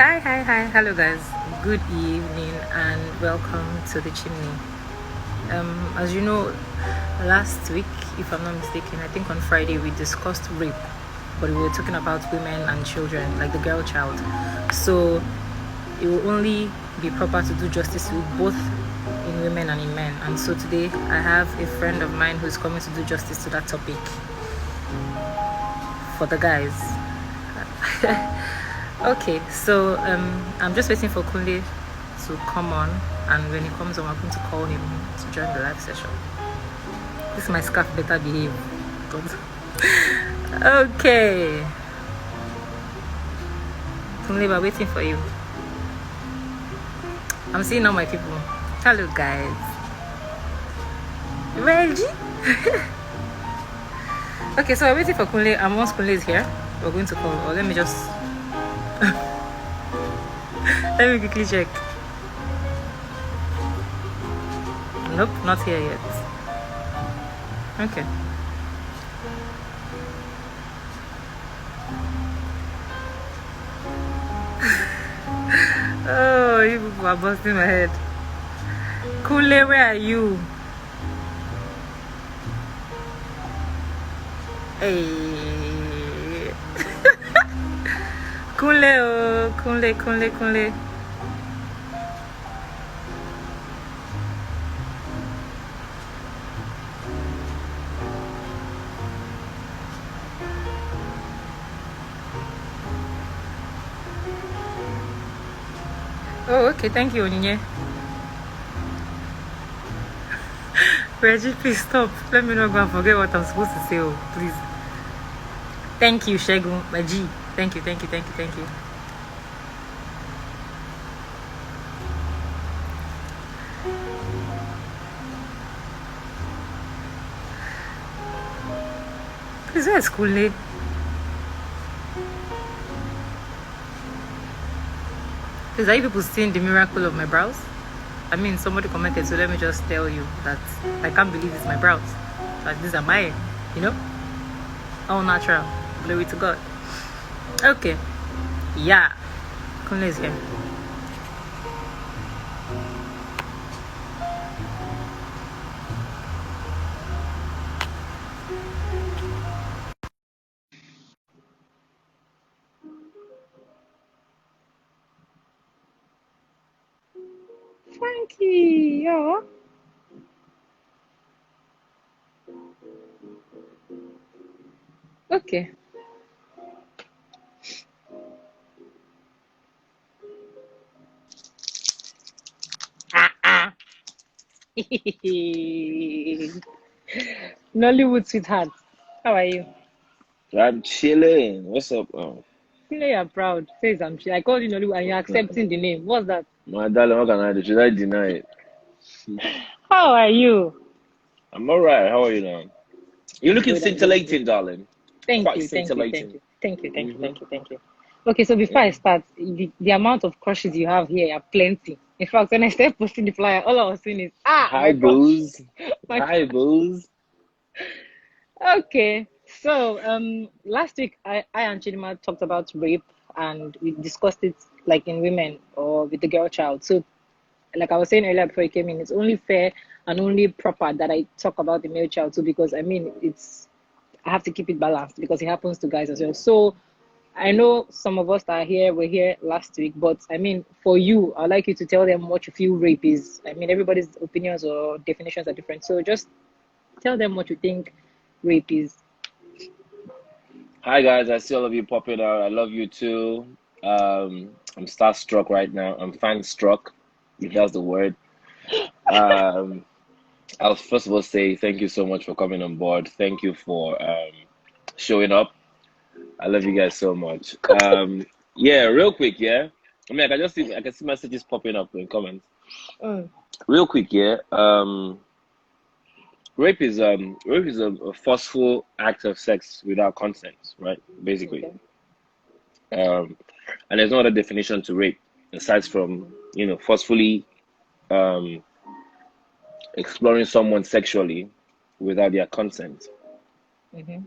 Hi. Hello, guys. Good evening and welcome to the Chimney. As you know, last week, if I'm not mistaken, I think on Friday we discussed rape, but we were talking about women and children, like the girl child. So it will only be proper to do justice to both in women and in men. And so today I have a friend of mine who's coming to do justice to that topic for the guys. Okay, so I'm just waiting for Kunle to come on, and when he comes on, I'm going to call him to join the live session. This is my scarf, better behave. Okay, Kunle, we're waiting for you. I'm seeing all my people. Hello, guys. Reggie. Okay, so we're waiting for Kunle, and once Kunle is here, we're going to call. Or let me just let me quickly check. Nope, not here yet. Okay. Oh, you people are busting my head. Kunle, where are you? Hey. Kunle, oh, Kunle. Oh, okay, thank you, Onyinye. Reggie, please stop. Let me not go and forget what I'm supposed to say, oh, please. Thank you, Shegun, my G. Thank you. Please, where's Kunle? Please, are you people seeing the miracle of my brows? I mean, somebody commented, so let me just tell you that I can't believe it's my brows. But these are mine, all natural. Glory to God. Okay. Yeah. Kunle is here. Frankie, yo. Okay. Nollywood sweetheart. How are you? I'm chilling. What's up? Kunle, you're proud. Says I'm I called you Nollywood and you're accepting the name. What's that? My darling, what can I do? Should I deny it? How are you? I'm alright. How are you now? You're looking I'm good. scintillating, darling. Thank Quite you. scintillating. Mm-hmm. Thank you. Okay, so before I start, the amount of crushes you have here are plenty. In fact, when I started posting the flyer, all I was seeing is, Hi, my crush. booze. My Hi, crush. booze. Okay, so last week I and Chidima talked about rape and we discussed it like in women or with the girl child. So, like I was saying earlier before you came in, it's only fair and only proper that I talk about the male child too, because I mean I have to keep it balanced because it happens to guys as well. So I know some of us that are here were here last week, but I mean, for you, I'd like you to tell them what you feel rape is. I mean, everybody's opinions or definitions are different. So just tell them what you think rape is. Hi, guys. I see all of you popping out. I love you too. I'm starstruck right now. I'm fan struck, if that's the word. Um, I'll first of all say thank you so much for coming on board. Thank you for showing up. I love you guys so much. Yeah, real quick, yeah. I mean, I can see messages popping up in comments. Mm, Real quick, yeah. Rape is a forceful act of sex without consent, right? Basically. okay. Um, and there's no other definition to rape aside from, forcefully um exploring someone sexually without their consent. Mm-hmm.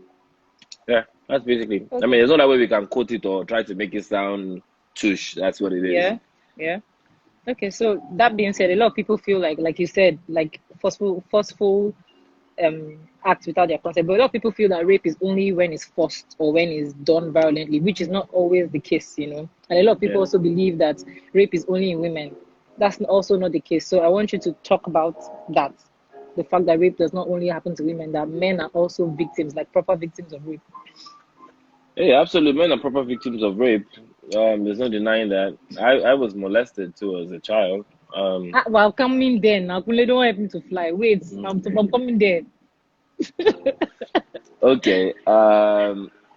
Yeah, that's basically. I mean, Okay. there's no other way we can quote it or try to make it sound tush. That's what it is. Yeah, yeah. Okay, so that being said, a lot of people feel like you said, like forceful acts without their consent. But a lot of people feel that rape is only when it's forced or when it's done violently, which is not always the case, you know. And a lot of people Yeah. also believe that rape is only in women. That's also not the case. So I want you to talk about that. The fact that rape does not only happen to women, that men are also victims, like proper victims of rape. Yeah, absolutely. Men are proper victims of rape. There's no denying that. I was molested too as a child. Um, Ah, well, coming there now. Kunle, don't help me to fly. Wait, I'm coming there. okay.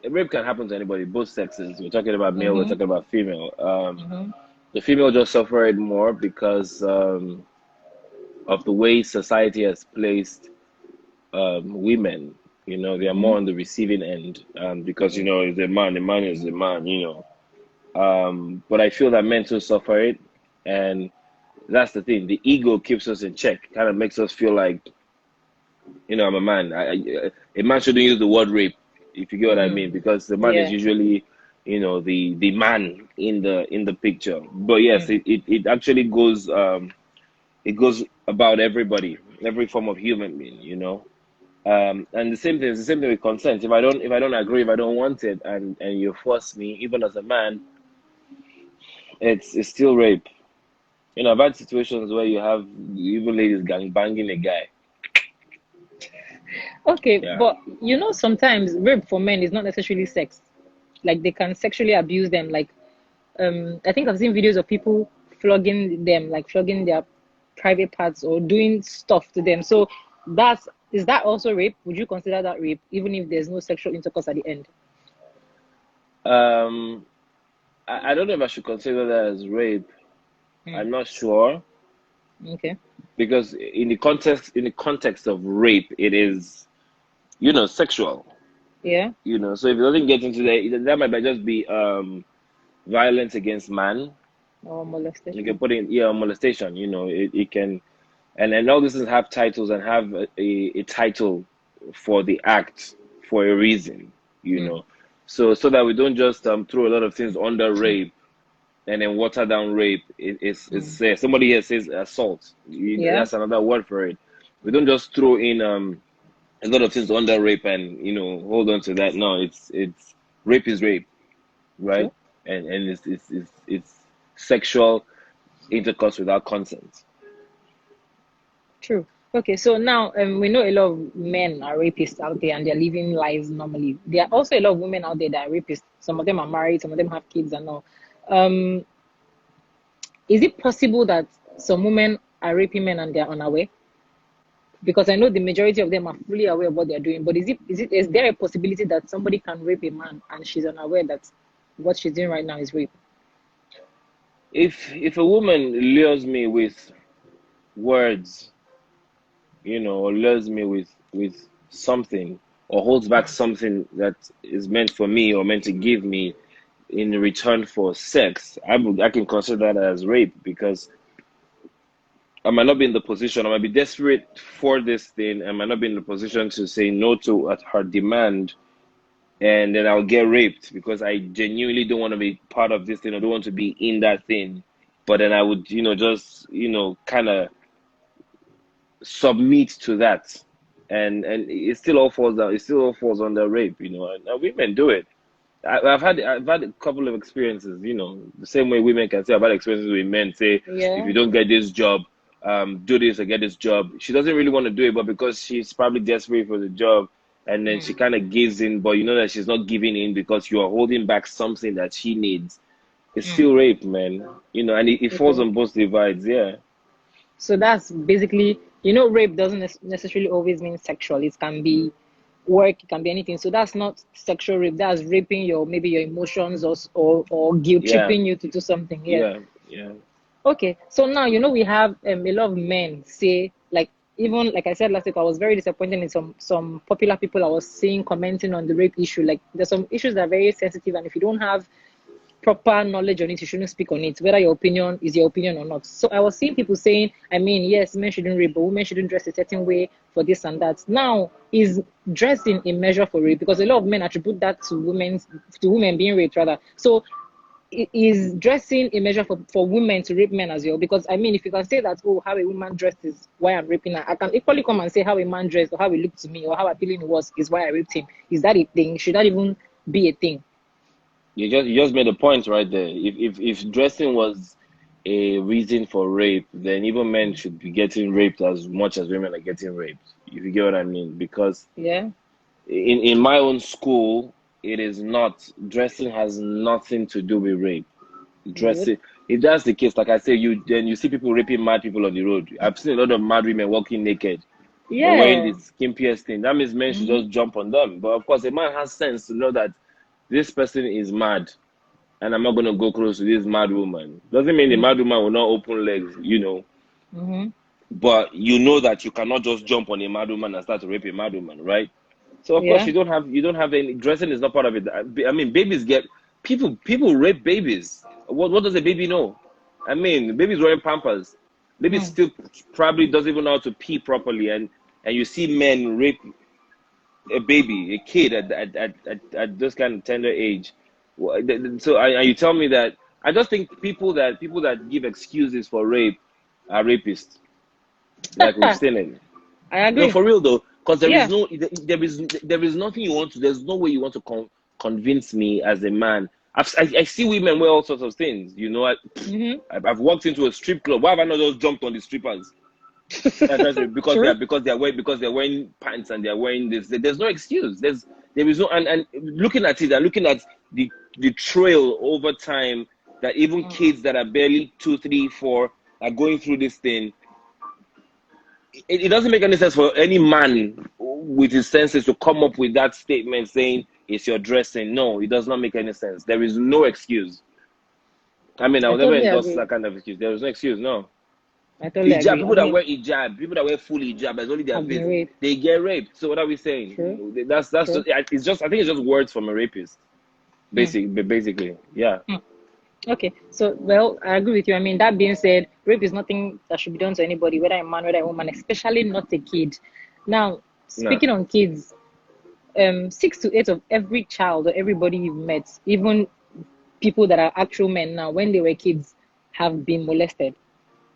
Rape can happen to anybody, both sexes. We're talking about male, we're Mm-hmm. talking about female. Mm-hmm. The female just suffer it more because of the way society has placed women. You know, they are Mm-hmm. more on the receiving end because, you know, the man is the man, you know. But I feel that men too suffer it. And that's the thing. The ego keeps us in check, kind of makes us feel like, you know, I'm a man. A man shouldn't use the word rape, if you get what I mean, Mm. because the man is Yeah. usually, you know, the man in the picture. But yes, Mm. it actually it goes about everybody, every form of human being, you know. And the same thing is the same thing with consent. If I don't agree, if I don't want it, and you force me, even as a man, it's still rape. You know, I've had situations where you have even ladies gang banging a guy. Okay, Yeah. but you know, sometimes rape for men is not necessarily sex. Like they can sexually abuse them. Like, I think I've seen videos of people flogging them, like flogging their private parts or doing stuff to them. So is that also rape? Would you consider that rape, even if there's no sexual intercourse at the end? Um, I don't know if I should consider that as rape. Mm. I'm not sure Okay. because in the context of rape, it is, you know, sexual. Yeah. You know, so if it doesn't get into that might just be violence against man. Or You can molestation. put in, yeah, molestation. You know, it can, and all this is have titles and have a title for the act for a reason. You Mm. know, so that we don't just throw a lot of things under rape and then water down rape. Mm. Somebody here says assault. Yeah. That's another word for it. We don't just throw in a lot of things under rape and, you know, hold on to that. No, it's rape is rape, right? True. And it's sexual intercourse without consent. True. Okay, so now we know a lot of men are rapists out there and they're living lives normally. There are also a lot of women out there that are rapists. Some of them are married, some of them have kids and all. Um, is it possible that some women are raping men and they're unaware? Because I know the majority of them are fully aware of what they're doing, but is there a possibility that somebody can rape a man and she's unaware that what she's doing right now is rape? If a woman lures me with words, you know, or lures me with something, or holds back something that is meant for me or meant to give me in return for sex, I can consider that as rape because I might not be in the position, I might be desperate for this thing, I might not be in the position to say no to at her demand, and then I'll get raped because I genuinely don't want to be part of this thing, I don't want to be in that thing. But then I would, you know, just, you know, kind of submit to that. And it still all falls down, it still all falls under rape, you know, and women do it. I've had a couple of experiences, you know, the same way women can say I've had experiences with men say, if Yeah. you don't get this job, do this or get this job. She doesn't really want to do it, but because she's probably desperate for the job, and then she Mm. kind of gives in, but you know that she's not giving in because you are holding back something that she needs. It's Mm. still rape, man. You know, and it falls Okay. on both divides, yeah. So that's basically, rape doesn't necessarily always mean sexual. It can be work, it can be anything. So that's not sexual rape. That's raping your maybe your emotions or guilt Yeah, tripping you to do something. Yeah. yeah, yeah. Okay. So now we have a lot of men say like even like I said last week, I was very disappointed in some popular people I was seeing commenting on the rape issue. Like there's some issues that are very sensitive, and if you don't have proper knowledge on it, you shouldn't speak on it, whether your opinion is your opinion or not. So I was seeing people saying, I mean, yes, men shouldn't rape, but women shouldn't dress a certain way for this and that. Now, is dressing a measure for rape? Because a lot of men attribute that to women being raped rather. So is dressing a measure for women to rape men as well? Because I mean, if you can say that, oh, how a woman dressed is why I'm raping her, I can equally come and say how a man dressed or how he looked to me or how appealing he was is why I raped him. Is that a thing? Should that even be a thing? You just made a point right there. If dressing was a reason for rape, then even men should be getting raped as much as women are getting raped. If you get what I mean? Because Yeah. in my own school, it is not. Dressing has nothing to do with rape. Good. Dressing, if that's the case, like I say, you see people raping mad people on the road. I've seen a lot of mad women walking naked or wearing Yeah. this skin pierced thing. That means men should Mm-hmm. just jump on them. But of course, a man has sense to know that this person is mad, and I'm not gonna go close to this mad woman. Doesn't mean the mad woman will not open legs. Mm-hmm. But you know that you cannot just jump on a mad woman and start to rape a mad woman, right? So of course Yeah. you don't have any dressing is not part of it. I mean, babies get people rape babies. What does a baby know? I mean, baby's wearing Pampers. Baby Mm. still probably doesn't even know how to pee properly, and you see men rape a baby, a kid at this kind of tender age. So and you tell me that I just think people that give excuses for rape are rapists, like we've seen it. I No, agree. for real though, because Yeah. there is nothing you want to. There's no way you want to convince me as a man. I see women wear all sorts of things. Mm-hmm. I've walked into a strip club. Why have I not just jumped on the strippers? True. Because they're wearing pants and they're wearing this. There's no excuse. There is no and looking at it and looking at the trail over time that even Mm. kids that are barely 2, 3, 4 are going through this thing. It doesn't make any sense for any man with his senses to come up with that statement saying it's your dressing. No, it does not make any sense. There is no excuse. I mean, I I will never totally endorse agree. that kind of excuse. There is no excuse. No. I totally Hijab, agree. I mean, people that wear full hijab, there's only their have been face, raped. they get raped. So what are we saying? True. That's True. just it's just I think it's just words from a rapist. Hmm. Basically, yeah. Hmm. Okay. So, well, I agree with you. I mean, that being said, rape is nothing that should be done to anybody, whether a man, whether a woman, especially not a kid. Now, Nah. speaking on kids, 6 to 8 of every child or everybody you've met, even people that are actual men now, when they were kids, have been molested.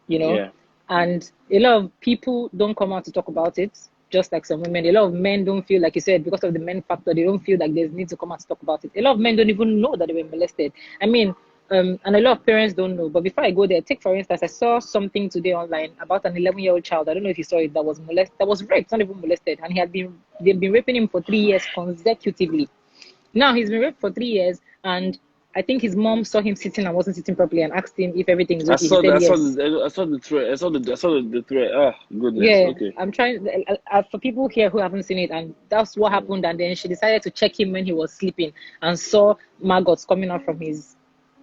you know. Yeah. And a lot of people don't come out to talk about it, just like some women. A lot of men don't feel, like you said, because of the men factor, they don't feel like there's need to come out to talk about it. A lot of men don't even know that they were molested. I mean, and a lot of parents don't know. But before I go there, take for instance, I saw something today online about an 11-year-old child. I don't know if you saw it, that was molested, that was raped, not even molested, and they've been raping him for 3 years consecutively. Now he's been raped for 3 years, and I think his mom saw him sitting and wasn't sitting properly and asked him if everything is I okay. He saw said the, I saw yes. the I saw the thread. I saw the thread. Ah, goodness. Yeah, Okay. I'm trying for people here who haven't seen it, and that's what Mm. happened. And then she decided to check him when he was sleeping and saw maggots coming out from his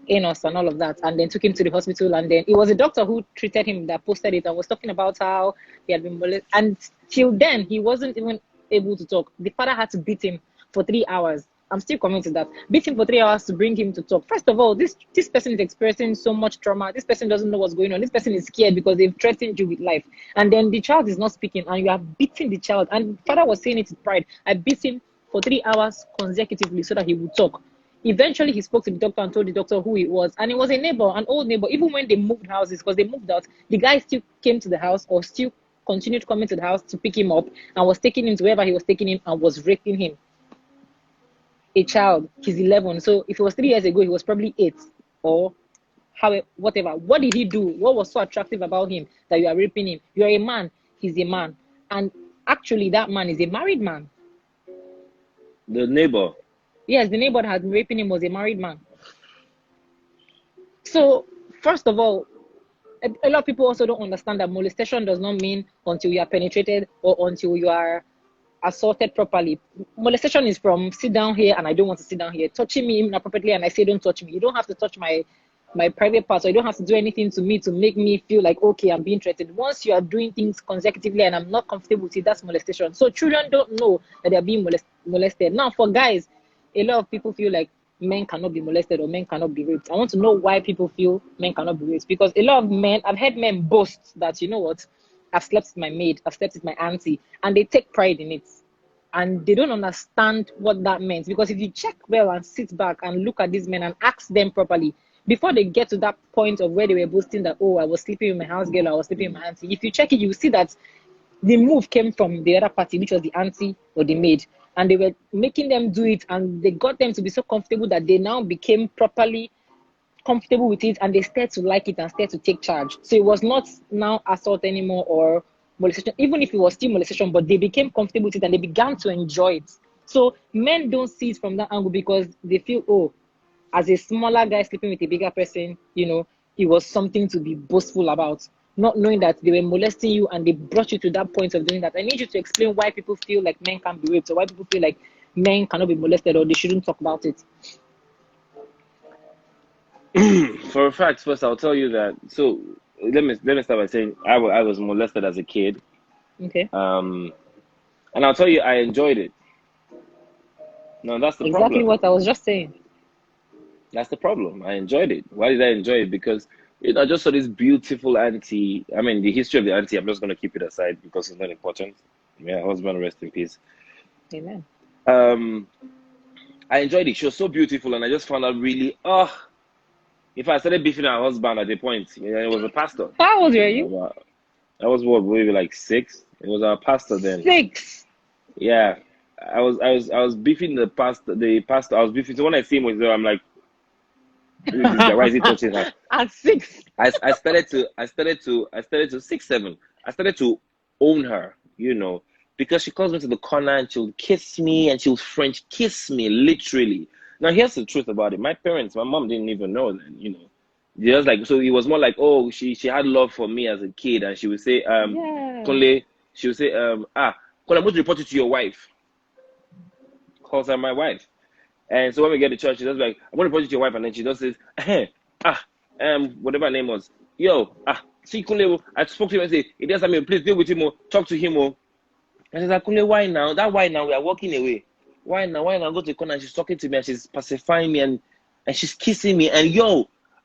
anus and all of that, and then took him to the hospital. And then it was a doctor who treated him that posted it and was talking about how he had been molested. And till then, he wasn't even able to talk. The father had to beat him for 3 hours. I'm still coming to that. Beat him for 3 hours to bring him to talk. First of all, this person is experiencing so much trauma. This person doesn't know what's going on. This person is scared because they've threatened you with life. And then the child is not speaking, and you are beating the child. And the father was saying it with pride. I beat him for 3 hours consecutively so that he would talk. Eventually, he spoke to the doctor and told the doctor who it was. And it was a neighbor, an old neighbor. Even when they moved houses, because they moved out, the guy still came to the house or still continued coming to the house to pick him up and was taking him to wherever he was taking him and was raping him. A child, he's 11. So if it was 3 years ago, he was probably 8 or how, whatever. What did he do? What was so attractive about him that you are raping him? You are a man, he's a man. And actually, that man is a married man. The neighbor. Yes, the neighbor that had been raping him was a married man. So, first of all, a lot of people also don't understand that molestation does not mean until you are penetrated or until you are assaulted properly. Molestation is from sit down here and I don't want to sit down here, touching me inappropriately and I say don't touch me. You don't have to touch my private parts, or you don't have to do anything to me to make me feel like okay, I'm being threatened. Once you are doing things consecutively and I'm not comfortable with it, that's molestation. So children don't know that they're being molested. Now for guys, a lot of people feel like men cannot be molested or men cannot be raped. I want to know why people feel men cannot be raped, because a lot of men, I've heard men boast that, you know what, I've slept with my maid, I've slept with my auntie, and they take pride in it. and they don't understand what that meant. Because if you check well and sit back and look at these men and ask them properly, before they get to that point of where they were boasting that, oh, I was sleeping with my house girl, I was sleeping with my auntie, if you check it, you will see that the move came from the other party, which was the auntie or the maid. And they were making them do it, and they got them to be so comfortable that they now became properly comfortable with it, and they started to like it and started to take charge. So it was not now assault anymore or molestation, even if it was still molestation, but they became comfortable with it and they began to enjoy it. So men don't see it from that angle because they feel, oh, as a smaller guy sleeping with a bigger person, it was something to be boastful about. Not knowing that they were molesting you and they brought you to that point of doing that. I need you to explain why people feel like men can't be raped, or why people feel like men cannot be molested, or they shouldn't talk about it. For a fact, first I'll tell you that. So let me start by saying I was molested as a kid. Okay. And I'll tell you, I enjoyed it. No, that's the Exactly problem. what I was just saying. That's the problem. I enjoyed it. Why did I enjoy it? Because I just saw this beautiful auntie. I mean, the history of the auntie, I'm just going to keep it aside because it's not important. Yeah, husband, rest in peace. Amen. I enjoyed it. She was so beautiful, and I just found out really, if I started beefing her husband at the point, it was a pastor. How old were you? I was what, maybe like 6. It was our pastor then. 6. Yeah, I was beefing the pastor. I was beefing. So when I see him with her, I'm like, who is this guy? Why is he touching her? At 6. I started to 6, 7. I started to own her, because she calls me to the corner and she'll kiss me and she'll French kiss me, literally. Now here's the truth about it. My mom didn't even know then, Just like, so it was more like, oh, she had love for me as a kid, and she would say, Kunle, she would say, Kunle, I'm going to report you to your wife. Calls her my wife. And so when we get to church, she does like, I'm going to report you to your wife, and then she just says, whatever her name was, see Kunle, I spoke to him and say, it does me, please deal with him, talk to him. And she's like, Kunle, why now? Why now? We are walking away. Why now? Go to the corner, and she's talking to me, and she's pacifying me, and she's kissing me. And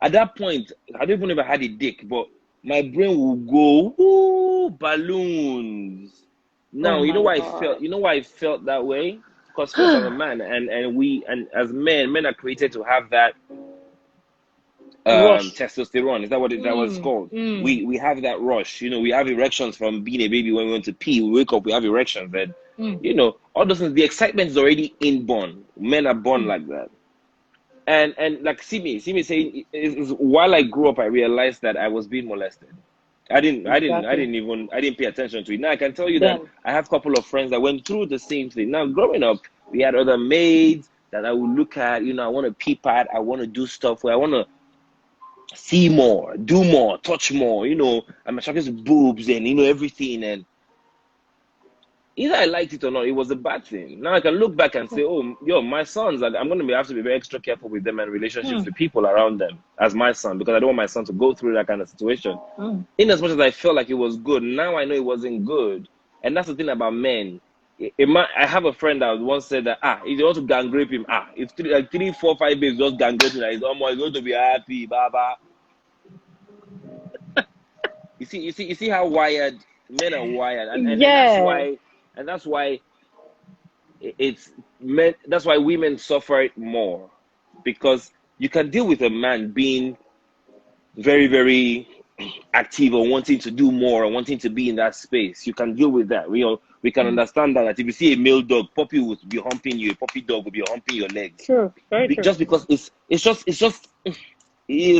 at that point, I don't even know if I had a dick, but my brain will go, ooh, balloons. Now, you know why I felt that way? Because first I'm a man, and as men are created to have that testosterone. Is that what it's called? We have that rush. We have erections from being a baby when we want to pee. We wake up, we have erections, and all those things. The excitement is already inborn. Men are born like that. And like see me saying, while I grew up, I realized that I was being molested. I didn't pay attention to it. Now I can tell you that I have a couple of friends that went through the same thing. Now growing up, we had other maids that I would look at. I want to peep at. I want to do stuff where I want to see more, do more, touch more. I'm attracted to boobs and everything. And either I liked it or not, it was a bad thing. Now I can look back and say, oh, my sons, I'm going to have to be very extra careful with them and relationships with people around them as my son, because I don't want my son to go through that kind of situation. In as much as I felt like it was good, now I know it wasn't good. And that's the thing about men. I have a friend that once said that, if you want to gang rape him, if 3, 4, 5 days just gang rape him, he's almost going to be happy, baba. You see how wired men are wired, and that's why it's men. That's why women suffer it more, because you can deal with a man being very, very active or wanting to do more or wanting to be in that space. You can deal with that. We can understand that if you see a male dog, puppy will be humping you. A puppy dog will be humping your legs. True, very true. Just because it's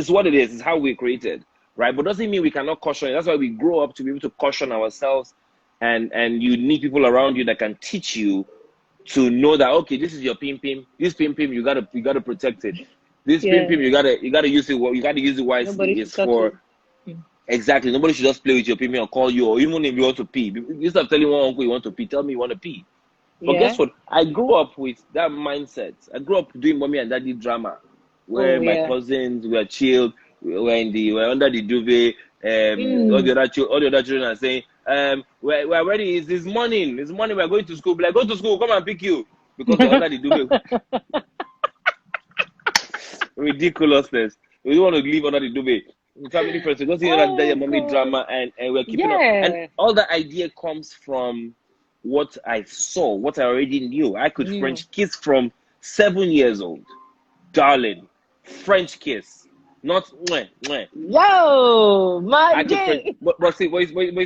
what it is. It's how we're created, right? But doesn't mean we cannot caution it. That's why we grow up to be able to caution ourselves, and you need people around you that can teach you to know that, okay, this is your pim pim. This pim pim, you gotta protect it. This pim pim, you gotta use it. You gotta use it wisely. It's for exactly. Nobody should just play with your pim pim or call you, or even if you want to pee. Instead of telling one uncle you want to pee, tell me you want to pee. But guess what? I grew up with that mindset. I grew up doing mommy and daddy drama, where my cousins were chilled, we were under the duvet. All the other children are saying, we're ready. It's morning. It's morning. We're going to school. Like, go to school. Come and pick you, because they're under the duvet. Ridiculousness. We don't want to leave under the duvet. Family friends, we don't see that mommy drama, and we're keeping up. And all that idea comes from what I saw, what I already knew. I could New. French kiss from 7 years old. Darling, French kiss. Not mwah, mwah. Yo, I my could French, J. but see,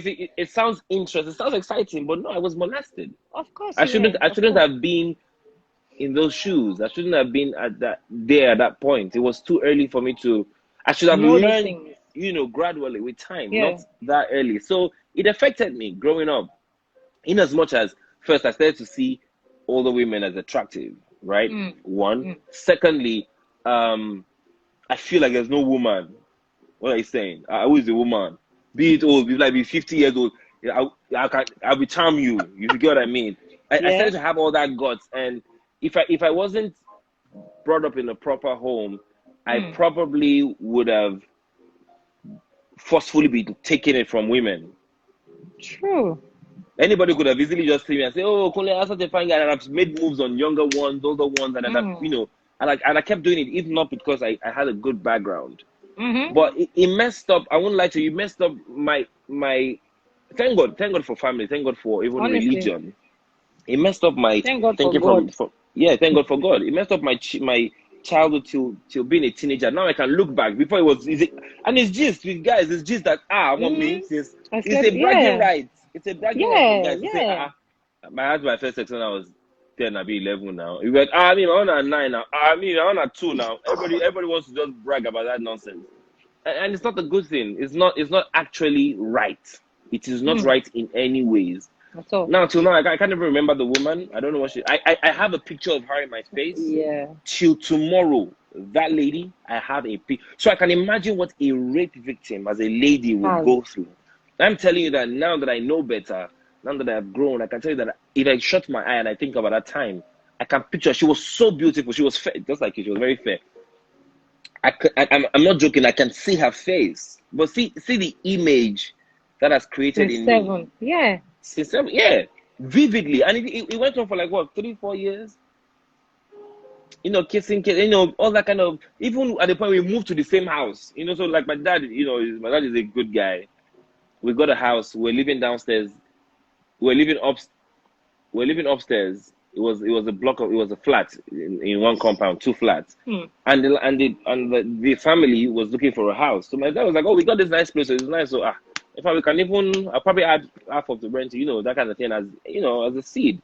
see, it sounds interesting, it sounds exciting, but no, I was molested. Of course I you shouldn't, were. I Of shouldn't course. have been in those shoes. I shouldn't have been at that point. It was too early for me to. I should have Know these learned, things. gradually with time, Yeah. not that early. So it affected me growing up. In as much as first I started to see older women as attractive, right? Mm. One. Mm. Secondly, I feel like there's no woman. What are you saying? Who is the woman? Be it old, be 50 years old. I will charm you. You get what I mean? I Yeah. started to have all that guts, and if I wasn't brought up in a proper home, I Mm. probably would have forcefully been taking it from women. True. Anybody could have easily just seen me and say, "Oh, Kunle, that's such a fine guy," and I've made moves on younger ones, older ones, and Mm. and I kept doing it, if not because I had a good background. Mm-hmm. But it messed up. I won't lie to you. It messed up my. Thank God for family. Thank God for even Honestly, religion. It messed up my thank God for thinking God. from yeah. Thank God for God. It messed up my childhood till being a teenager. Now I can look back. Before it was easy, and it's just with guys. It's just that I want me Mm. since I it's slept. a bragging Yeah. right. It's a bragging right for Yeah. guys to say Yeah. I had my first sex when I was 10, I be 11 now. You went, I mean, I want at 9 now. I mean, I want at 2 now. Everybody wants to just brag about that nonsense. And it's not a good thing. It's not actually right. It is not Mm. right in any ways. That's all. Now, till now, I can't even remember the woman. I don't know what she. I have a picture of her in my face. Yeah. Till tomorrow, that lady, I have a pic. So I can imagine what a rape victim as a lady will Has. go through. I'm telling you that now that I know better, now that I have grown, I can tell you that if I shut my eye and I think about that time, I can picture. She was so beautiful. She was fair, just like you. She was very fair. I'm not joking. I can see her face, but see the image that has created Since in me. 7. Yeah. Since yeah, vividly, and it went on for like what 3 4 years. Kissing, all that kind of. Even at the point we moved to the same house, so like my dad, my dad is a good guy. We got a house. We're living downstairs. We're living up. We're living upstairs. It was a flat in one compound, two flats, Hmm. and the family was looking for a house. So my dad was like, "Oh, we got this nice place. So it's nice. So in fact, we can even I'll probably add half of the rent, that kind of thing as a seed."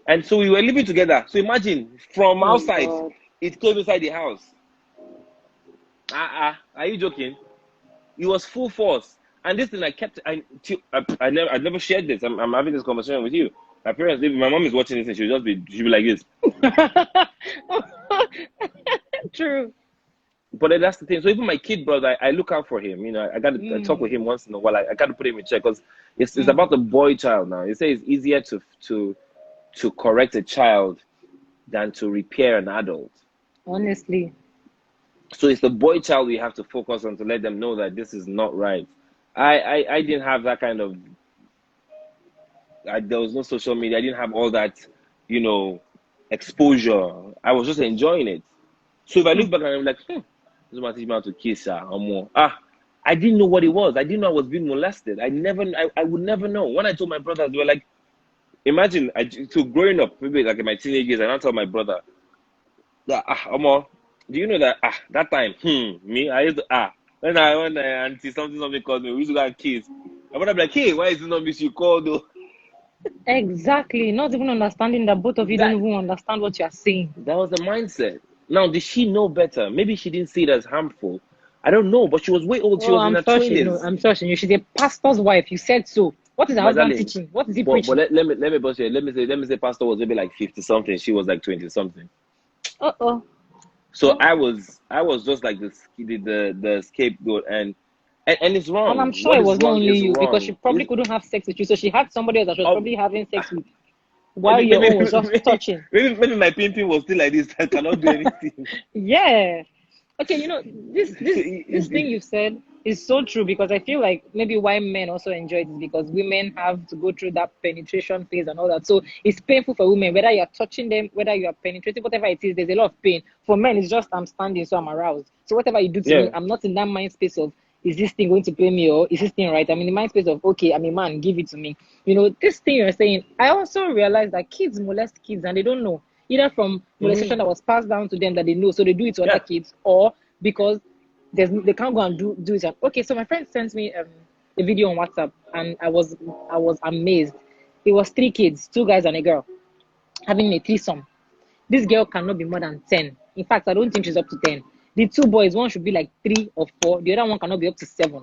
And so we were living together. So imagine from Oh outside, God. it came inside the house. Are you joking? It was full force. And this thing I kept. I never shared this. I'm having this conversation with you. My parents, if my mom is watching this, and she'll be like this. True. But that's the thing. So even my kid brother, I look out for him. I talk with Mm. him once in a while. I got to put him in check because it's Mm. about the boy child now. You say it's easier to correct a child than to repair an adult. Honestly. So it's the boy child we have to focus on to let them know that this is not right. I didn't have that kind of. There was no social media. I didn't have all that, exposure. I was just enjoying it. So if I Hmm. look back and I'm like, this man teach me how to kiss or more. I didn't know what it was. I didn't know I was being molested. I would never know. When I told my brothers, they were like, imagine, so growing up, maybe like in my teenage years, I told my brother that, Omo, do you know that, that time, me, I used to, when auntie something called me, we used to go and kiss. I would be like, hey, why is it not me she called though? Exactly. Not even understanding that both of you don't That even understand what you are saying. that was the mindset. Now, did she know better? Maybe she didn't see it as harmful. I don't know, but she was way old. She Oh, was in I'm her sure she knew. 20s. I'm sure she knew. She's a pastor's wife. You said so. What is her My husband darling. teaching? What is he But preaching? let me bust you. Let me say pastor was maybe like 50 something. She was like 20 something. Uh-oh. So I was just like the scapegoat, and it's And I'm wrong. sure What it is was not wrong only is you because she wrong. probably couldn't have sex with you. So she had somebody else that she was Oh, probably having sex with while maybe your maybe own was just touching. maybe my pimping was still like this. I cannot do anything. Yeah. Okay, this So this this thing you said is so true because I feel like maybe why men also enjoy it is because women have to go through that penetration phase and all that. So it's painful for women, whether you're touching them, whether you are penetrating, whatever it is, there's a lot of pain. For men, it's just I'm standing, so I'm aroused. So whatever you do to me, yeah. I'm not in that mind space of is this thing going to pay me, or is this thing right? I'm in the mind space of, okay, I'm a man, give it to me. You know, this thing you're saying, I also realized that kids molest kids and they don't know, either from molestation that was passed down to them that they know, so they do it to other Yeah. kids, or because they can't go and do it. Okay, so my friend sent me a video on WhatsApp, and I was amazed. It was three kids, two guys and a girl, having a threesome. This girl cannot be more than 10. In fact, I don't think she's up to 10. The two boys, one should be like 3 or 4. The other one cannot be up to 7.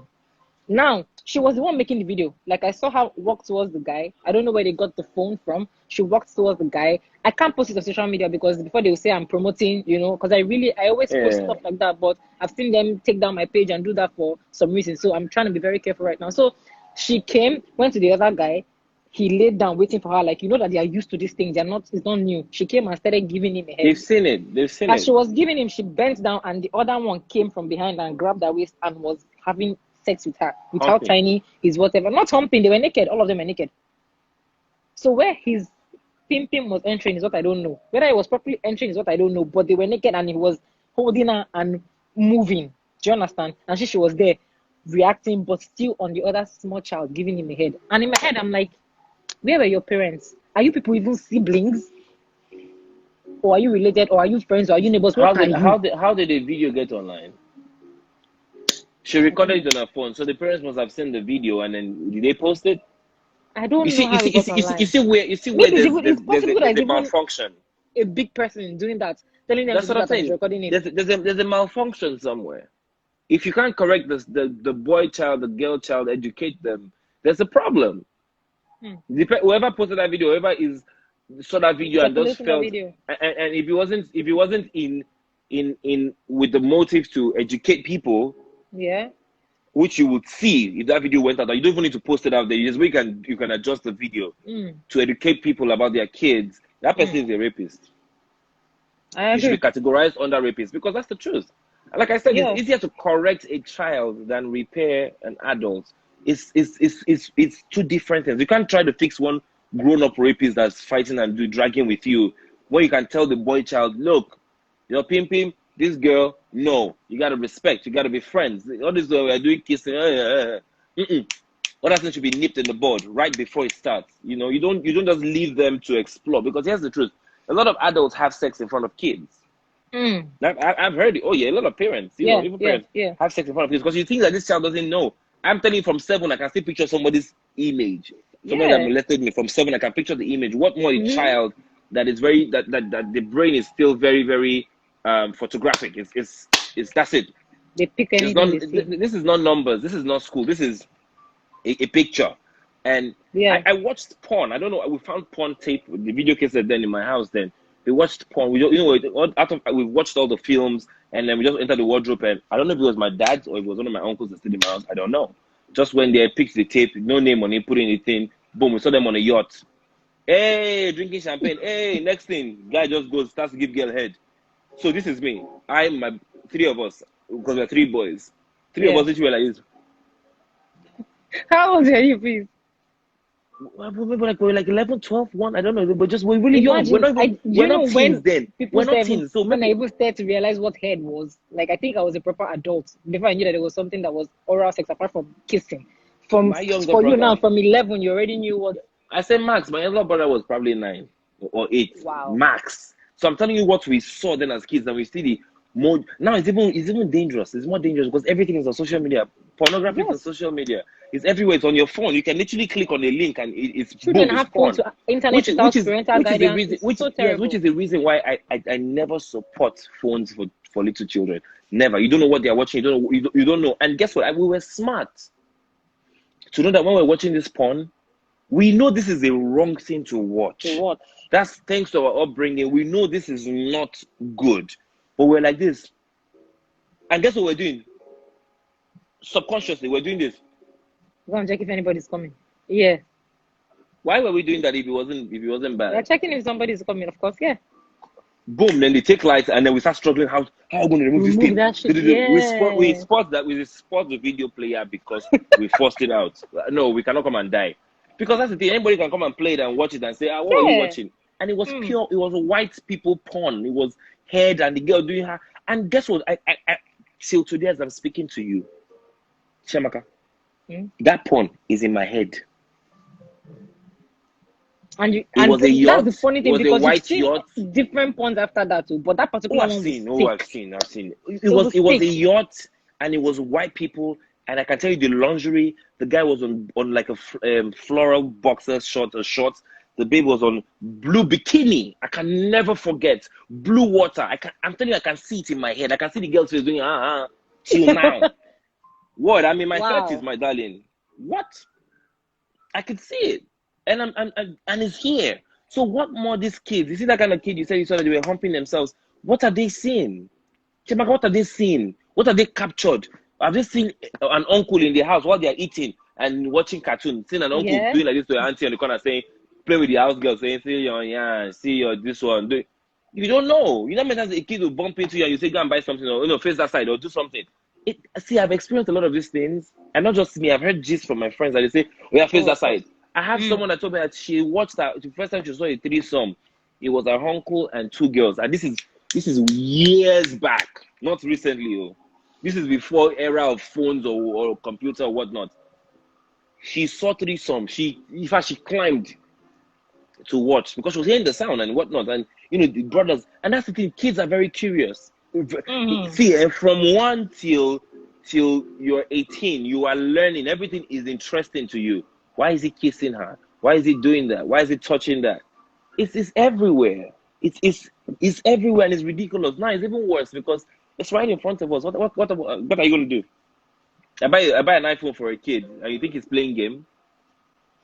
Now, she was the one making the video. Like, I saw her walk towards the guy. I don't know where they got the phone from. She walked towards the guy. I can't post it on social media because before they will say I'm promoting, you know, because I always post Yeah. stuff like that. But I've seen them take down my page and do that for some reason. So I'm trying to be very careful right now. So she came, went to the other guy. He laid down waiting for her. Like, you know that they are used to this thing. It's not new. She came and started giving him a They've head. seen it. They've seen As it. she was giving him, she bent down, and the other one came from behind and grabbed her waist and was having sex with her. With how Humping. tiny is whatever. Not humping, they were naked. All of them were naked. So where his pimping was entering is what I don't know. Whether it was properly entering is what I don't know. But they were naked and he was holding her and moving. Do you understand? And she was there reacting, but still on the other small child giving him a head. And in my head, I'm like, where were your parents? Are you people even siblings? Or are you related? Or are you friends? Or are you neighbors? How What are did you? the video get online? She recorded it on her phone, so the parents must have seen the video, and then did they post it? I You don't see, know how it got online. you see where Maybe it's possible that there's it's a even malfunction. a big person doing that, telling them to That's do what I'm that and he's saying. recording it. There's a malfunction somewhere. If you can't correct the boy child, the girl child, educate them, there's a problem. Whoever posted that video, whoever is saw that video and just Circulating that felt, video. and if he wasn't in with the motive to educate people, Yeah. which you would see if that video went out. You don't even need to post it out there. You can adjust the video to educate people about their kids. That person is a rapist. I You should be agree. categorized under rapist because that's the truth. And like I said, it's Yeah. easier to correct a child than repair an adult. It's two different things. You can't try to fix one grown-up rapist that's fighting and dragging with you when you can tell the boy child, look, you're pimping this girl. No, you gotta respect. You gotta be friends. All this we are doing kissing. What happens should be nipped in the bud right before it starts. You know, you don't just leave them to explore because here's the truth: a lot of adults have sex in front of kids. I've heard it. Oh yeah, a lot of parents, Yeah. even Yeah. parents Yeah. have sex in front of kids because you think that this child doesn't know. I'm telling you, from 7, I can still picture somebody's image. Somebody that Yeah. molested me from 7, I can picture the image. What more a child that is very that the brain is still very very photographic. It's that's it. They pick It's anything not. they see. This is not numbers. This is not school. This is a picture. And Yeah. I watched porn. I don't know. We found porn tape. The video cassette then in my house. Then we watched porn. We we watched all the films, and then we just entered the wardrobe. And I don't know if it was my dad's or if it was one of my uncles that stayed in my house. I don't know. Just when they picked the tape, no name on it, put anything. Boom, we saw them on a yacht. Hey, drinking champagne. Hey, next thing, guy just goes starts to give girl head. So this is me. My 3 of us because we're 3 boys. 3 of Yeah. us each were like this. How old are you, please? We're like 11, 12, 1. I don't know, but just we're really young. Imagine, We're you know not teens when then. people We're not start teens. So when I maybe even started to realize what head was. Like, I think I was a proper adult before I knew that it was something that was oral sex apart from kissing. my younger For you now, brother, from 11, you already knew what. I say max. My younger brother was probably 9 or 8 Wow. max. So I'm telling you what we saw then as kids, and we see the more now. It's even dangerous. It's more dangerous because everything is on social media. Pornography is on Yes. social media. It's everywhere. It's on your phone. You can literally click on a link and it's Children boom. It's have phones, porn. internet without parental Which is the guidance. reason It's so which terrible. is the reason why I never support phones for little children. Never. You don't know what they are watching. You don't know. And guess what? We were smart to know that when we're watching this porn, we know this is a wrong thing to To watch. watch. That's thanks to our upbringing. We know this is not good, but we're like this. And guess what we're doing? Subconsciously, we're doing this. Go and check if anybody's coming. Yeah. Why were we doing that if it wasn't We're bad? checking if somebody's coming, of course. Yeah. Boom, then they take lights and then we start struggling how are we going to remove this Remove thing? that shit. We Yeah. spot the video player because we forced it out. No, we cannot come and die. Because that's the thing, anybody can come and play it and watch it and say, what were you Yeah. watching? And it was pure, it was white people porn. It was head and the girl doing her. And guess what? I till today as I'm speaking to you, Chiamaka, Hmm? that porn is in my head. And It was a that's the yacht. funny It thing was a because you've white seen yacht. different porns after that too, but that Oh, particular I've one will seen. Oh, stick. I've seen. I've seen. It will It was a stick. yacht, and it was white people. And I can tell you the lingerie. The guy was on like a floral boxer short, a short. The babe was on blue bikini. I can never forget blue water. I'm telling you, I can see it in my head. I can see the girl's face doing till now. What? I'm in my 30s, Wow. my darling. What? I could see it, and and it's here. So what more these kids? You see that kind of kid you said you saw that they were humping themselves. What are they seeing? Chimaka, what are they seeing? What are they captured? Have they seen an uncle in the house while they are eating and watching cartoons? Seen an uncle Yeah. doing like this to an auntie on the corner saying, play with the house girl, saying, see your yeah, see your this one. You don't know. You know, sometimes a kid will bump into you and you say, go and buy something, or face that side, or do something. See, I've experienced a lot of these things, and not just me. I've heard gist from my friends that they say, "Oh yeah, face Oh, that of course. side." I have Mm. someone that told me that she watched that the first time she saw a threesome. It was her uncle and two girls, and this is years back, not recently. Oh, this is before era of phones or computer or whatnot. She saw threesome. In fact, she climbed to watch because she was hearing the sound and whatnot, and the brothers. And that's the thing. Kids are very curious. Mm-hmm. See, from 1 till you're 18, you are learning. Everything is interesting to you. Why is he kissing her? Why is he doing that? Why is he touching that? It's everywhere. It's everywhere, and it's ridiculous. Now it's even worse because it's right in front of us. What are you going to do? I buy an iPhone for a kid, and you think he's playing game?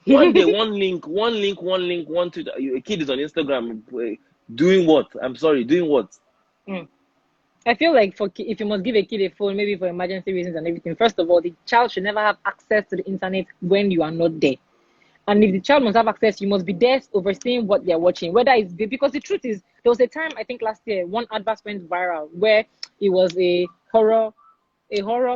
One day, one link, one to a kid is on Instagram doing what? I'm sorry, doing what? Mm. I feel like if you must give a kid a phone, maybe for emergency reasons and everything, first of all, the child should never have access to the internet when you are not there. And if the child must have access, you must be there overseeing what they're watching. Whether it's because the truth is, there was a time I think last year one advert went viral where it was a horror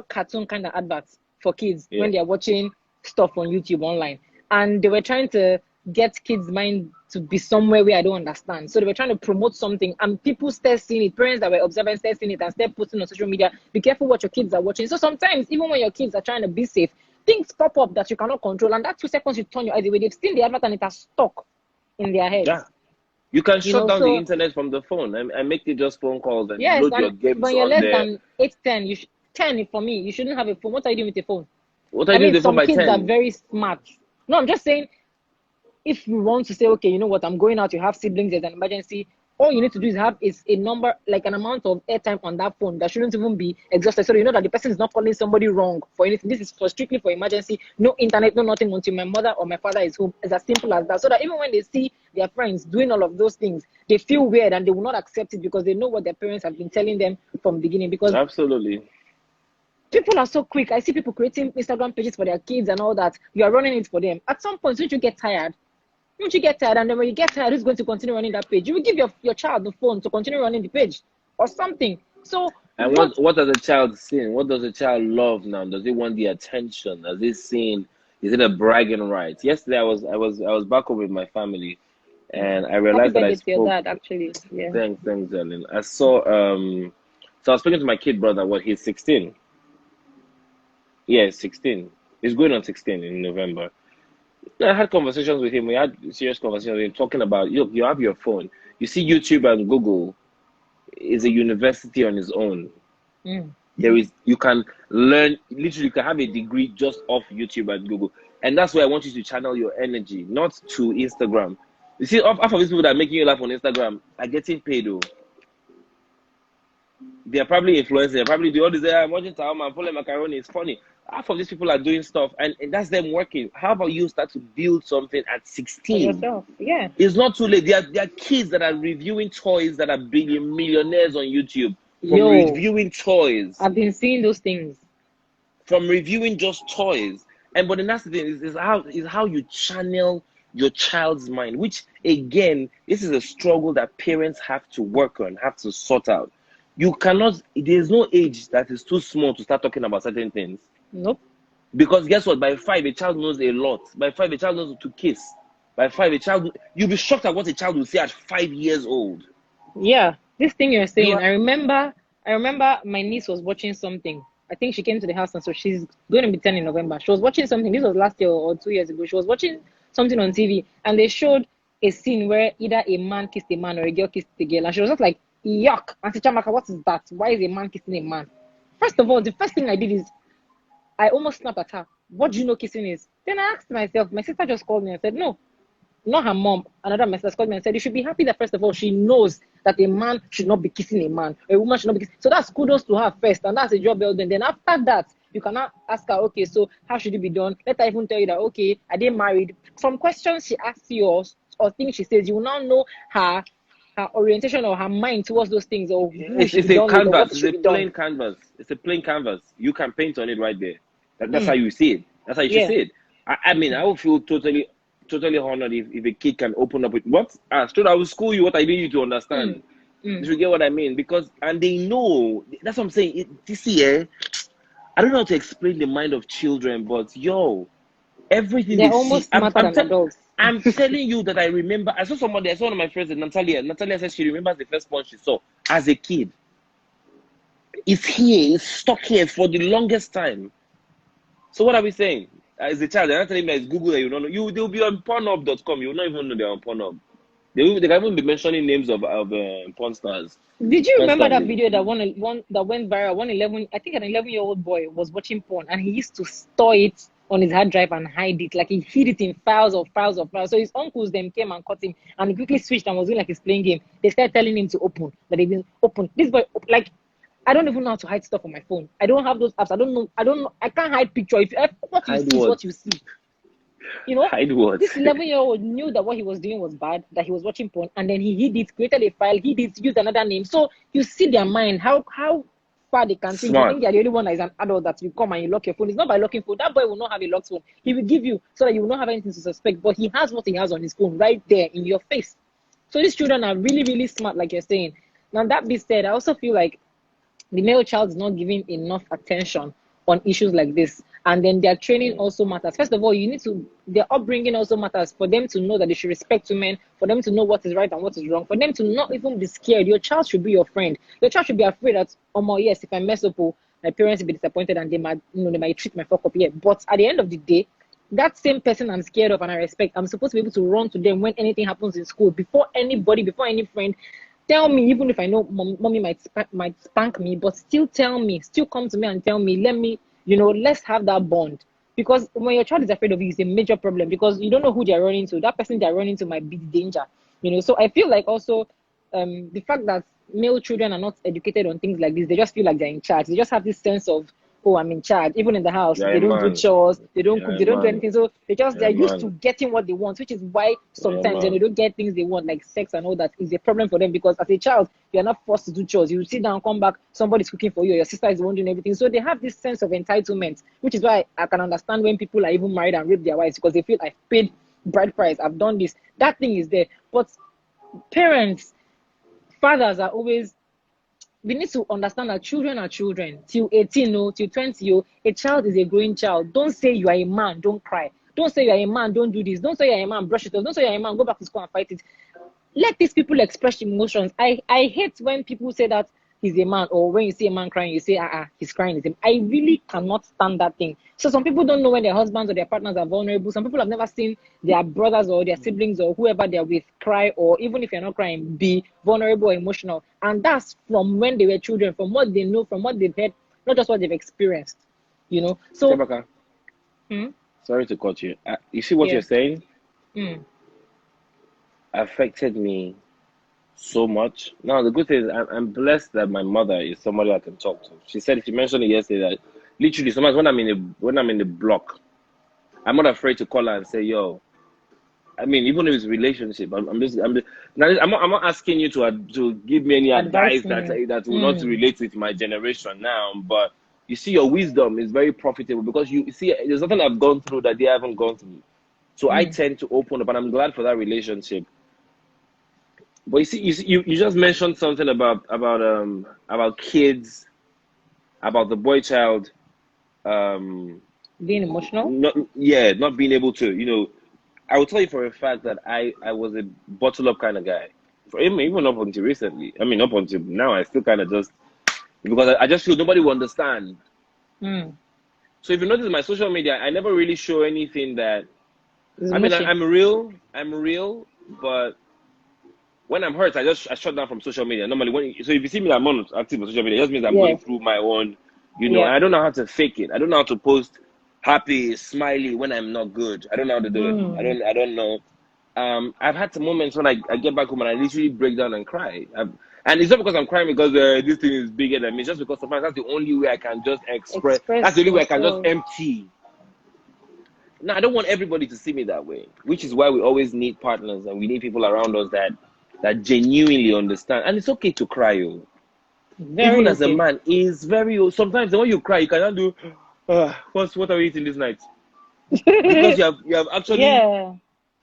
cartoon kind of advert for kids Yeah. when they're watching stuff on YouTube online, and they were trying to get kids' mind to be somewhere where I don't understand. So they were trying to promote something, and people start seeing it. Parents that were observant start seeing it and start putting on social media. Be careful what your kids are watching. So sometimes, even when your kids are trying to be safe, things pop up that you cannot control, and that 2 seconds you turn your eyes away, they've seen the advert and it has stuck in their Yeah. heads. You can shut down the So internet from the phone and make it just phone calls and yes, load your and games when you're on less there. than 8, 10, 10 for me, you shouldn't have a phone. What are you doing with a phone? What are I you doing mean, with the phone some by kids are 10? very smart. No, I'm just saying, if you want to say, okay, you know what, I'm going out, you have siblings, there's an emergency, all you need to do is a number, like an amount of airtime on that phone that shouldn't even be exhausted. So you know that the person is not calling somebody wrong for anything. This is strictly for emergency. No internet, no nothing until my mother or my father is home. It's as simple as that. So that even when they see their friends doing all of those things, they feel weird and they will not accept it because they know what their parents have been telling them from the beginning. Because Absolutely. people are so quick. I see people creating Instagram pages for their kids and all that. You are running it for them. At some point, don't you get tired? Don't you get tired? And then when you get tired, who's going to continue running that page? You will give your child the phone to continue running the page or something. So And what what does a child see? What does a child love now? Does he want the attention? Does he seeing? Is it a bragging right? Yesterday I was back home with my family, and I happy realized that I birthday to your spoke. dad, actually. Yeah. Thanks, darling. I saw so I was speaking to my kid brother. What, he's 16? Yeah, he's 16. He's going on 16 in November. I had conversations with him. We had serious conversations with him talking about, look, you have your phone. You see, YouTube and Google is a university on its own. Mm. You can learn, literally, you can have a degree just off YouTube and Google. And that's where I want you to channel your energy, not to Instagram. You see, half of these people that are making you laugh on Instagram are getting paid, though. They're probably influencing. They're probably doing all this. I'm watching Tahoma and following macaroni. It's funny. Half of these people are doing stuff, and that's them working. How about you start to build something at For 16? yourself. Yeah. It's not too late. There are kids that are reviewing toys that are billion millionaires on YouTube from Yo, reviewing toys, I've been seeing those things. from reviewing just toys. And but the next thing is how you channel your child's mind, which again, this is a struggle that parents have to work on, have to sort out. You cannot, there's no age that is too small to start talking about certain things. Nope. Because guess what? By 5, a child knows a lot. By 5, a child knows to kiss. By 5, a child, you'll be shocked at what a child will say at 5 years old. Yeah. This thing you're You saying, are, I remember my niece was watching something. I think she came to the house, and so she's going to be 10 in November. She was watching something. This was last year or 2 years ago. She was watching something on TV, and they showed a scene where either a man kissed a man or a girl kissed a girl, and she was just like, "Yuck, Auntie Chamaka, what is that? Why is a man kissing a man?" First of all, the first thing I did is I almost snapped at her. What do you know kissing is? Then I asked myself. My sister just called me and said, "No, not her mom." Another message called me and said, "You should be happy that first of all she knows that a man should not be kissing a man, or a woman should not be kissing." So that's kudos to her first, and that's a job well done. Then after that, you cannot ask her, "Okay, so how should it be done?" Let her even tell you that, "Okay, are they married?" Some questions she asks you, or things she says, you will now know her orientation or her mind towards those things, or who it should It's be a done with, or what canvas. it It's should a be done. plain canvas. It's a plain canvas. You can paint on it right there. That's how Mm, you see it. That's how you should yeah. see it. I mean, Mm, I would feel totally honored if a kid can open up with what? Straight, I will school you what I need you to mm, understand. You mm. should get what I mean, because and they know. That's what I'm saying. This year, I don't know how to explain the mind of children, but yo, everything They're they see. almost smarter than adults. I'm telling you that I remember. I saw somebody. I saw one of my friends, Natalia. Natalia said she remembers the first one she saw as a kid. It's here. It's stuck here for the longest time. So what are we saying? As a child, they're not telling me it's Google that you don't know. They'll be on Pornhub.com. You'll not even know they're on Pornhub. They can even be mentioning names of porn stars Did you remember that constantly. video that one that went viral? 111, I think an 11-year-old boy was watching porn, and he used to store it on his hard drive and hide it. Like he hid it in files of files of files. So his uncles then came and caught him, and he quickly switched and was doing like he's playing game. They started telling him to open, but they didn't open. This boy, like, I don't even know how to hide stuff on my phone. I don't have those apps. I don't know. I don't know. I can't hide picture. If what you Hide see is what? what you see. You know, Hide what? this 11-year-old knew that what he was doing was bad, that he was watching porn, and then he hid it, created a file, hid it, used another name. So you see their mind, how far they can think. You think Smart. they're the only one that is an adult that you come and you lock your phone. It's not by locking phone. That boy will not have a locked phone. He will give you so that you will not have anything to suspect. But he has what he has on his phone right there in your face. So these children are really, really smart, like you're saying. Now that being said, I also feel like the male child is not giving enough attention on issues like this. And then their training also matters. First of all, their upbringing also matters for them to know that they should respect women, for them to know what is right and what is wrong, for them to not even be scared. Your child should be your friend. Your child should be afraid that, oh my, yes, if I mess up, oh, my parents will be disappointed and they might treat my fuck up here. But at the end of the day, that same person I'm scared of and I respect, I'm supposed to be able to run to them when anything happens in school, before anybody, before any friend. Tell me, even if I know mommy might spank me, but still tell me, still come to me and tell me, let's have that bond. Because when your child is afraid of you, it's a major problem because you don't know who they're running to. That person they're running to might be the danger. So I feel like also the fact that male children are not educated on things like this, they just feel like they're in charge. They just have this sense of, oh, I'm in charge. Even in the house, You're they a don't do man. chores, they don't You're cook, a they don't do man. anything. So You're they're a used to man. getting what they want, which is why You're a sometimes when they man. don't get things they want, like sex and all that, is a problem for them because as a child, you're not forced to do chores. You sit down, come back, somebody's cooking for you, your sister is the one doing everything. So they have this sense of entitlement, which is why I can understand when people are even married and rape their wives because they feel I've paid bride price, I've done this. That thing is there. But parents, fathers are always, we need to understand that children are children till 18, oh, till 20. Oh, a child is a growing child. Don't say you are a man, don't cry. Don't say you are a man, don't do this. Don't say you are a man, brush it off. Don't say you are a man, go back to school and fight it. Let these people express emotions. I hate when people say that he's a man, or when you see a man crying, you say, he's crying. Is him. I really cannot stand that thing. So some people don't know when their husbands or their partners are vulnerable. Some people have never seen their brothers or their siblings or whoever they're with cry, or even if you're not crying, be vulnerable or emotional. And that's from when they were children, from what they know, from what they've heard, not just what they've experienced. So, Chebaka, hmm, sorry to cut you. You see what yeah, you're saying affected me so much. Now the good thing is I'm blessed that my mother is somebody I can talk to. She mentioned it yesterday that literally sometimes when I'm in the block, I'm not afraid to call her and say, yo. I mean, even if it's relationship, I'm not asking you to give me any advice advice that me. that will not relate with my generation now. But you see, your wisdom is very profitable because you see, there's nothing I've gone through that they haven't gone through. So I tend to open up, and I'm glad for that relationship. But you just mentioned something about kids, about the boy child, Being emotional. not being able to, I will tell you for a fact that I was a bottle up kind of guy. For even up until recently. I mean, up until now, I still kind of just, because I just feel nobody will understand. Mm. So if you notice my social media, I never really show anything that. It's I mean, mushy. I'm real. I'm real, but when I'm hurt, I shut down from social media. Normally, so if you see me, I'm on active on social media. It just means I'm Yeah. going through my own, Yeah. and I don't know how to fake it. I don't know how to post happy, smiley when I'm not good. I don't know how to do it. Mm. I don't know. I've had some moments when I get back home and I literally break down and cry. And it's not because I'm crying because this thing is bigger than me. It's just because sometimes that's the only way I can just express. That's the Express only way I can just yourself. empty. No, I don't want everybody to see me that way, which is why we always need partners and we need people around us that genuinely understand. And it's okay to cry, oh. Even Very as a okay. man, is very. Sometimes when you cry, you cannot do. What are we eating this night? Because you have actually Yeah.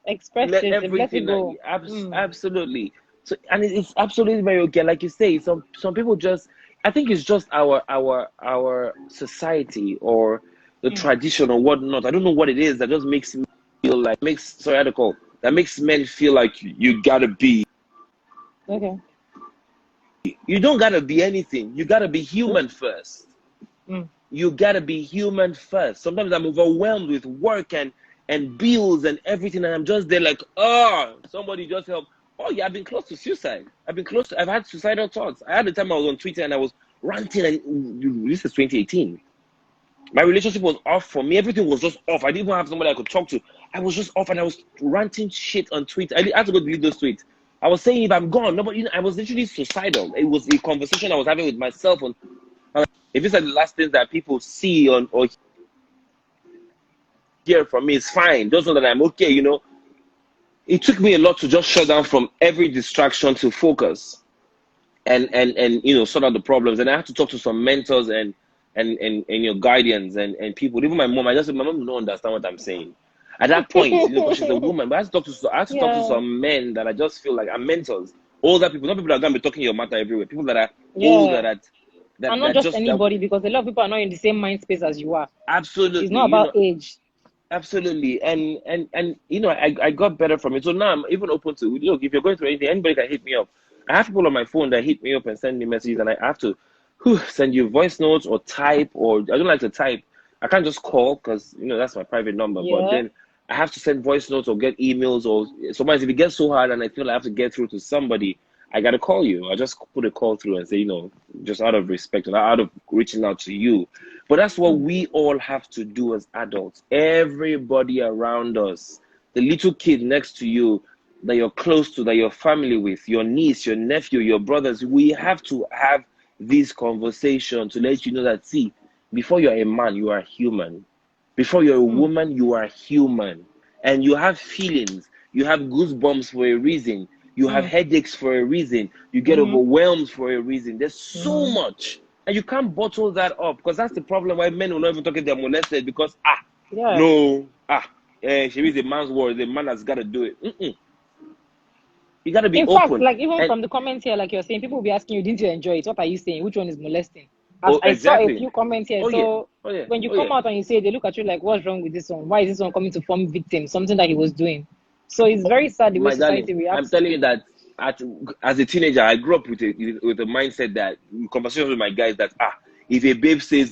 Express let it. Let it everything. go. Mm. Absolutely. So and it's absolutely very okay. Like you say, some people just. I think it's just our society or the Mm. tradition or whatnot. I don't know what it is that just makes me feel like that makes men feel like you gotta be. Okay. You don't gotta be anything. You gotta be True. human first. Mm. You gotta be human first. Sometimes I'm overwhelmed with work and bills and everything, and I'm just there like, somebody just help. Oh yeah, I've been close to suicide. I've had suicidal thoughts. I had a time I was on Twitter and I was ranting, and this is 2018. My relationship was off for me. Everything was just off. I didn't even have somebody I could talk to. I was just off, and I was ranting shit on Twitter. I had to go delete those tweets. I was saying if I'm gone, nobody. I was literally suicidal. It was a conversation I was having with myself on. If it's like the last things that people see on or hear from me, it's fine. Just know that I'm okay. It took me a lot to just shut down from every distraction to focus and sort out the problems. And I had to talk to some mentors and your guardians and people. Even my mom. I just said my mom don't understand what I'm saying. At that point, because she's a woman, but I had to talk to Yeah. some men that I just feel like are mentors. Older people, not people that are gonna be talking your matter everywhere. People that are older Yeah. that And that not that just just that anybody, because a lot of people are not in the same mind space as you are. It's absolutely, not about age. absolutely, and I got better from it. So now I'm even open to look. If you're going through anything, anybody can hit me up. I have people on my phone that hit me up and send me messages, and I have to send you voice notes or type. Or I don't like to type. I can't just call because that's my private number. But Yeah. then I have to send voice notes or get emails. Or sometimes if it gets so hard and I feel I have to get through to somebody, I gotta call you. I just put a call through and say just out of respect and out of reaching out to you. But that's what Mm. we all have to do as adults. Everybody around us, the little kid next to you that you're close to, that you're family with, your niece, your nephew, your brothers, we have to have this conversation to let you know that, see, before you're a man, you are human. Before you're a Mm. woman, you are human. And you have feelings. You have goosebumps for a reason. You have Mm. headaches for a reason. You get Mm-hmm. overwhelmed for a reason. There's so Mm-hmm. much. And you can't bottle that up because that's the problem why men will not even talk if they're molested because, Yeah. no, she is a man's word. The man has got to do it. You got to be In fact, open. like even And, from the comments here, like you're saying, people will be asking you, didn't you enjoy it? What are you saying? Which one is molesting? I saw a exactly. few comments here. Oh, yeah. So Oh, yeah. when you Oh, yeah. come out and you say, they look at you like, what's wrong with this one? Why is this one coming to form victim? Something that he was doing. So it's very sad the way My darling, society I'm reacts to telling you it. that as a teenager, I grew up with a mindset that conversations with my guys that if a babe says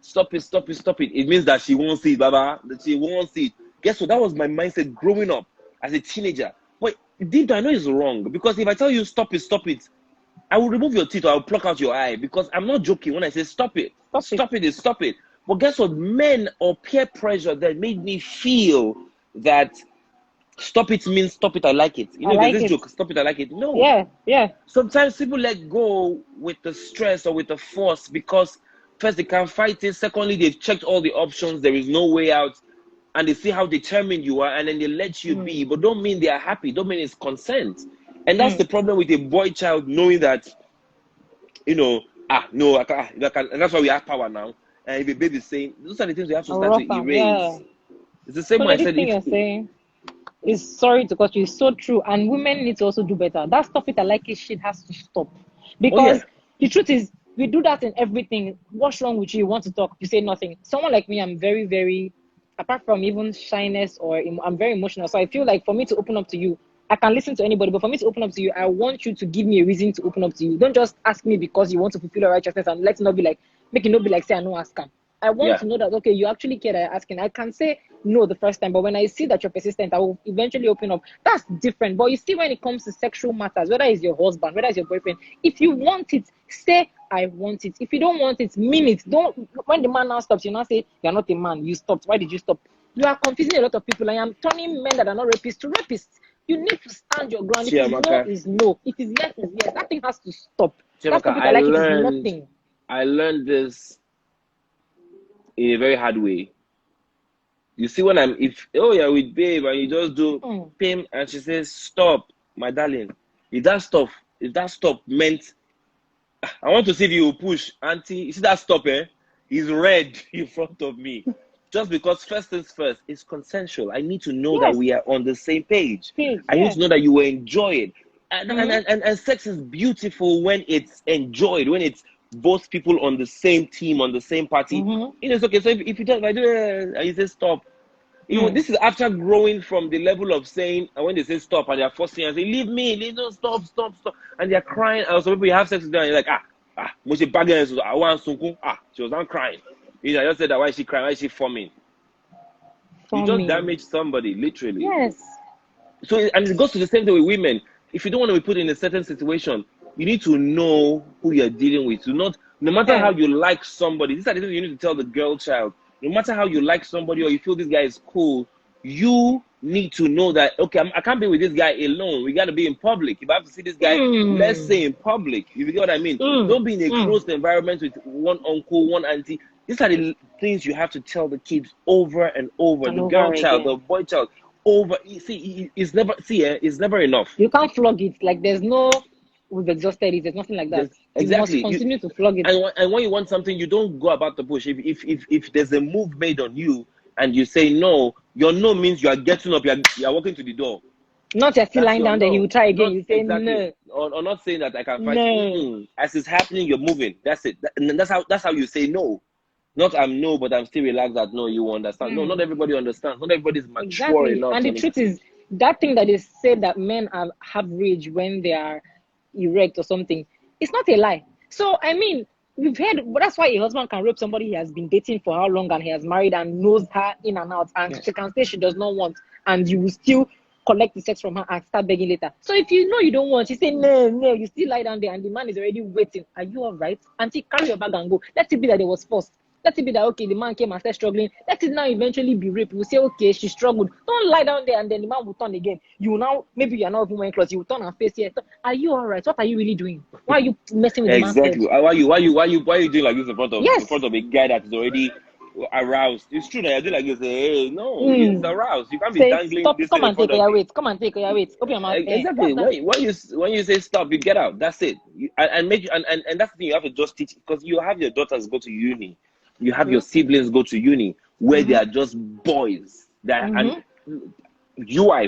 stop it, stop it, stop it, it means that she won't see it, Baba. That she won't see it. Guess what? That was my mindset growing up as a teenager. But deep down, I know it's wrong because if I tell you stop it, I will remove your teeth or I'll pluck out your eye because I'm not joking when I say stop it. Stop it. Stop it is stop it. But guess what? Men or peer pressure that made me feel that stop it means stop it, I like it. I There's like this it. joke, stop it, I like it. No. Yeah, yeah. Sometimes people let go with the stress or with the force because first they can't fight it. Secondly, they've checked all the options. There is no way out. And they see how determined you are and then they let you Mm. be. But don't mean they are happy. Don't mean it's consent. And that's the Mm. problem with a boy child knowing that, no, I can. And that's why we have power now. And if a baby is saying, those are the things we have to A start rough to arm, yeah. erase. It's the same way I Kunle, this said thing if you're saying is sorry to cut you. It's so true. And women need to also do better. That stuff it I like it shit has to stop. oh yeah. Because the truth is, we do that in everything. What's wrong with you? You want to talk, you say nothing. Someone like me, I'm very, very, apart from even shyness or I'm very emotional. So I feel like for me to open up to you, I can listen to anybody, but for me to open up to you, I want you to give me a reason to open up to you. Don't just ask me because you want to fulfill your righteousness and let's not be like, make it not be like say I no ask him. I want Yeah. to know that okay, you actually care that you're asking. I can say no the first time, but when I see that you're persistent, I will eventually open up. That's different. But you see, when it comes to sexual matters, whether it's your husband, whether it's your boyfriend, if you want it, say I want it. If you don't want it, mean it. Don't when the man now stops, you now say you're not a man. You stopped. Why did you stop? You are confusing a lot of people. I am turning men that are not rapists to rapists. You need to stand your ground. If it's no, Chiamaka, is no. If it's yes, is yes. That thing has to stop. That Chiamaka, stop it. I like it is nothing. I learned this in a very hard way. You see, when you're with babe and you just do pim and she says stop, my darling. If that stop meant I want to see if you will push, auntie. You see that stop, is red in front of me. Just because first things first, it's consensual. I need to know that Yes. we are on the same page. Yes, I need yeah. to know that you will enjoy it. And sex is beautiful when it's enjoyed, when it's both people on the same team, on the same party. It's okay. So if I do it, and you say stop. This is after growing from the level of saying, and when they say stop and they're forcing and say, leave me, no, stop. And they're crying. And some people you have sex with them and you're like, she was not crying. I just said that, why is she crying? Why is she foaming? You just damage somebody, literally. Yes. So, and it goes to the same thing with women. If you don't want to be put in a certain situation, you need to know who you're dealing with. No matter how you like somebody, these are the things you need to tell the girl child. No matter how you like somebody or you feel this guy is cool, you need to know that, okay, I can't be with this guy alone. We got to be in public. If I have to see this guy, let's say in public. You get what I mean? Don't be in a closed environment with one uncle, one auntie. These are the things you have to tell the kids over and over. The girl child, the boy child, over. See, it's never enough. You can't flog it. Like there's no, we've exhausted it. There's nothing like that. Exactly. You must continue to flog it. And when you want something, you don't go about the bush. If there's a move made on you and you say no, your no means you are getting up, you are walking to the door. Not you're still lying down there, you try again, you say exactly. No. Or not saying that I can fight. No. As it's happening, you're moving. That's it. And that's how you say no. Not I'm no, but I'm still relaxed that no, you understand. No, not everybody understands. Not everybody's mature enough. And the truth is, that thing that is said that men have rage when they are erect or something, it's not a lie. So I mean, we've heard that's why a husband can rape somebody he has been dating for how long and he has married and knows her in and out, and she can say she does not want, and you will still collect the sex from her and start begging later. So if you know you don't want, you say no, you still lie down there and the man is already waiting. Are you all right? Auntie, carry your bag and go. Let it be that it was forced. Let it be that, okay, the man came and started struggling. Let it now eventually be raped. We'll say, okay, she struggled. Don't lie down there and then the man will turn again. You will now, maybe you're not even wearing clothes. You will turn and face here. Are you all right? What are you really doing? Why are you messing with the man's head? Why are you doing like this in front of a guy that is already aroused? It's true that you're doing like this. Hey, no, he's aroused. You can't be dangling stop, this come thing and take your weight. Come and take your weight. Open your mouth. Exactly. When you say stop, you get out. That's it. And that's the thing you have to just teach, because you have your daughters go to uni. You have your siblings go to uni where they are just boys. And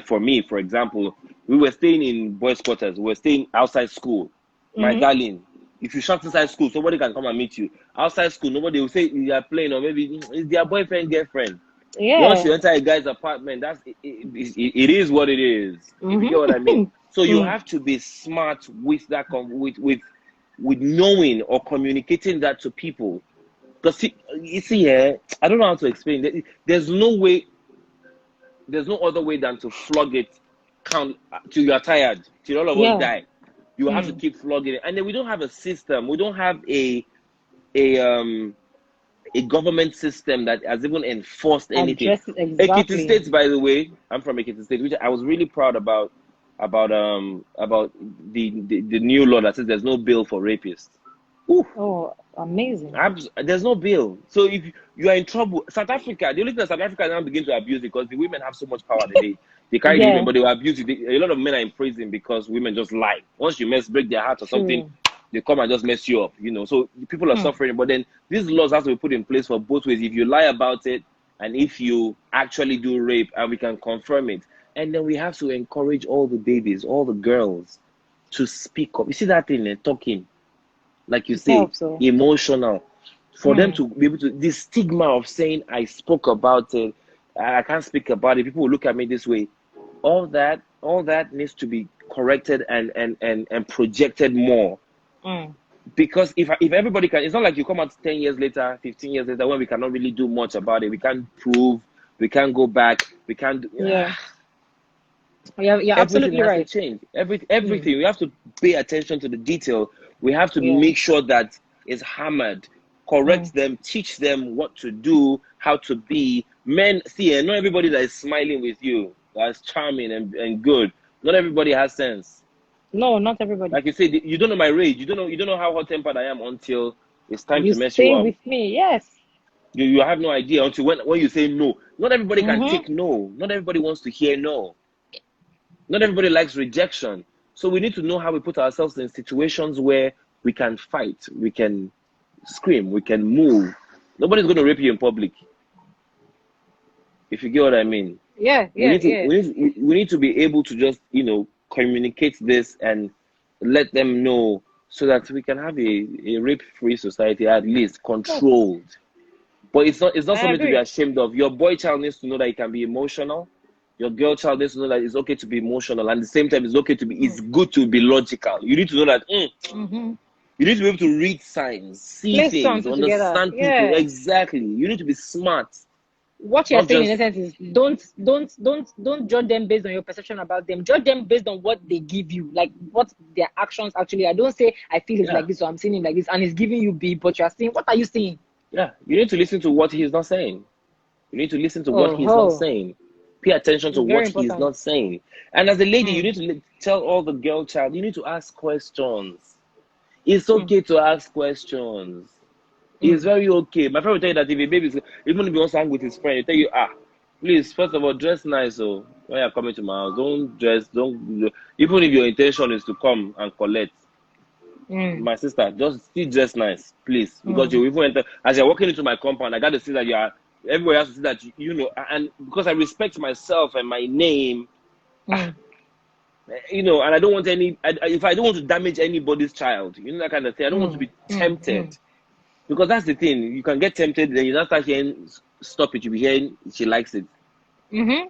for me, for example, we were staying in boys' quarters. We were staying outside school. My darling, if you shout inside school, somebody can come and meet you. Outside school, nobody will say you are playing, or maybe it's their boyfriend, girlfriend. Yeah. Once you enter a guy's apartment, it is what it is. If you get what I mean. So you have to be smart with that, with knowing or communicating that to people. Because you see, I don't know how to explain. There's no other way than to flog it, count till you are tired, till all of us die. You have to keep flogging it, and then we don't have a system. We don't have a government system that has even enforced anything. Exactly. Ekiti State, by the way, I'm from Ekiti State, which I was really proud about the new law that says there's no bail for rapists. Ooh. Oh, amazing. There's no bill. So if you are in trouble, South Africa, the only thing that South Africa now begin to abuse, because the women have so much power today. They carry the women, but they will abuse it. A lot of men are in prison because women just lie. Once you break their heart or something, they come and just mess you up, So people are suffering. But then these laws have to be put in place for both ways. If you lie about it, and if you actually do rape, and we can confirm it, and then we have to encourage all the babies, all the girls, to speak up. You see that thing, talking. Like you say, emotional, for them to be able to, the stigma of saying I spoke about it, I can't speak about it, people will look at me this way. All that needs to be corrected and projected more. Because if everybody can, it's not like you come out 10 years later, 15 years later, when we cannot really do much about it. We can't prove, we can't go back, we can't. Yeah. You're Everything absolutely has to right. change. Mm. Everything. We have to pay attention to the detail. We have to Yeah. make sure that it's hammered, correct Mm. them, teach them what to do, how to be. Men, see, not everybody that is smiling with you, that's charming and good. Not everybody has sense. No, not everybody. Like you said, you don't know my rage. You don't know how hot tempered I am until it's time You to mess you stay up. with me. Yes. You have no idea until when you say no. Not everybody can Mm-hmm. take no. Not everybody wants to hear no. Not everybody likes rejection. So we need to know how we put ourselves in situations where we can fight, we can scream, we can move. Nobody's going to rape you in public, if you get what I mean. Yeah, We yeah, need to yeah. we need to be able to just communicate this and let them know, so that we can have a rape-free society, at least Yes, controlled. But it's not I something to be agree. ashamed of. Your boy child needs to know that he can be emotional. Your girl child needs to know that it's okay to be emotional, and at the same time, it's good to be logical. You need to know that Mm-hmm. you need to be able to read signs, see Place two and things, two together. understand people. Yeah. Exactly. You need to be smart, What you're not saying in just essence is don't judge them based on your perception about them. Judge them based on what they give you, like what their actions actually are. Don't say I feel it's yeah, like this or I'm seeing it like this and it's giving you B, but you're saying what are you saying? yeah. You need to listen to what he's not saying. You need to listen to what Oh, he's not oh, saying. Pay attention to very what he's important. not saying. And as a lady, you Mm, need to tell all the girl child. You need to ask questions. It's mm, okay to ask questions. It's mm, very okay. My friend will tell you that if a baby is, even if he wants to hang with his friend, he'll tell you, please, first of all, dress nice. So when you're coming to my house, don't, even if your intention is to come and collect, mm, my sister, just still dress nice, please. Because mm, you even enter, as you're walking into my compound, I got to see that everybody has to see that, and because I respect myself and my name, mm, and I don't want if I don't want to damage anybody's child, that kind of thing, I don't want to mm, be mm, mm. tempted. Because that's the thing. You can get tempted, then you not start hearing, stop it. You'll be hearing, she likes it. Mm-hmm.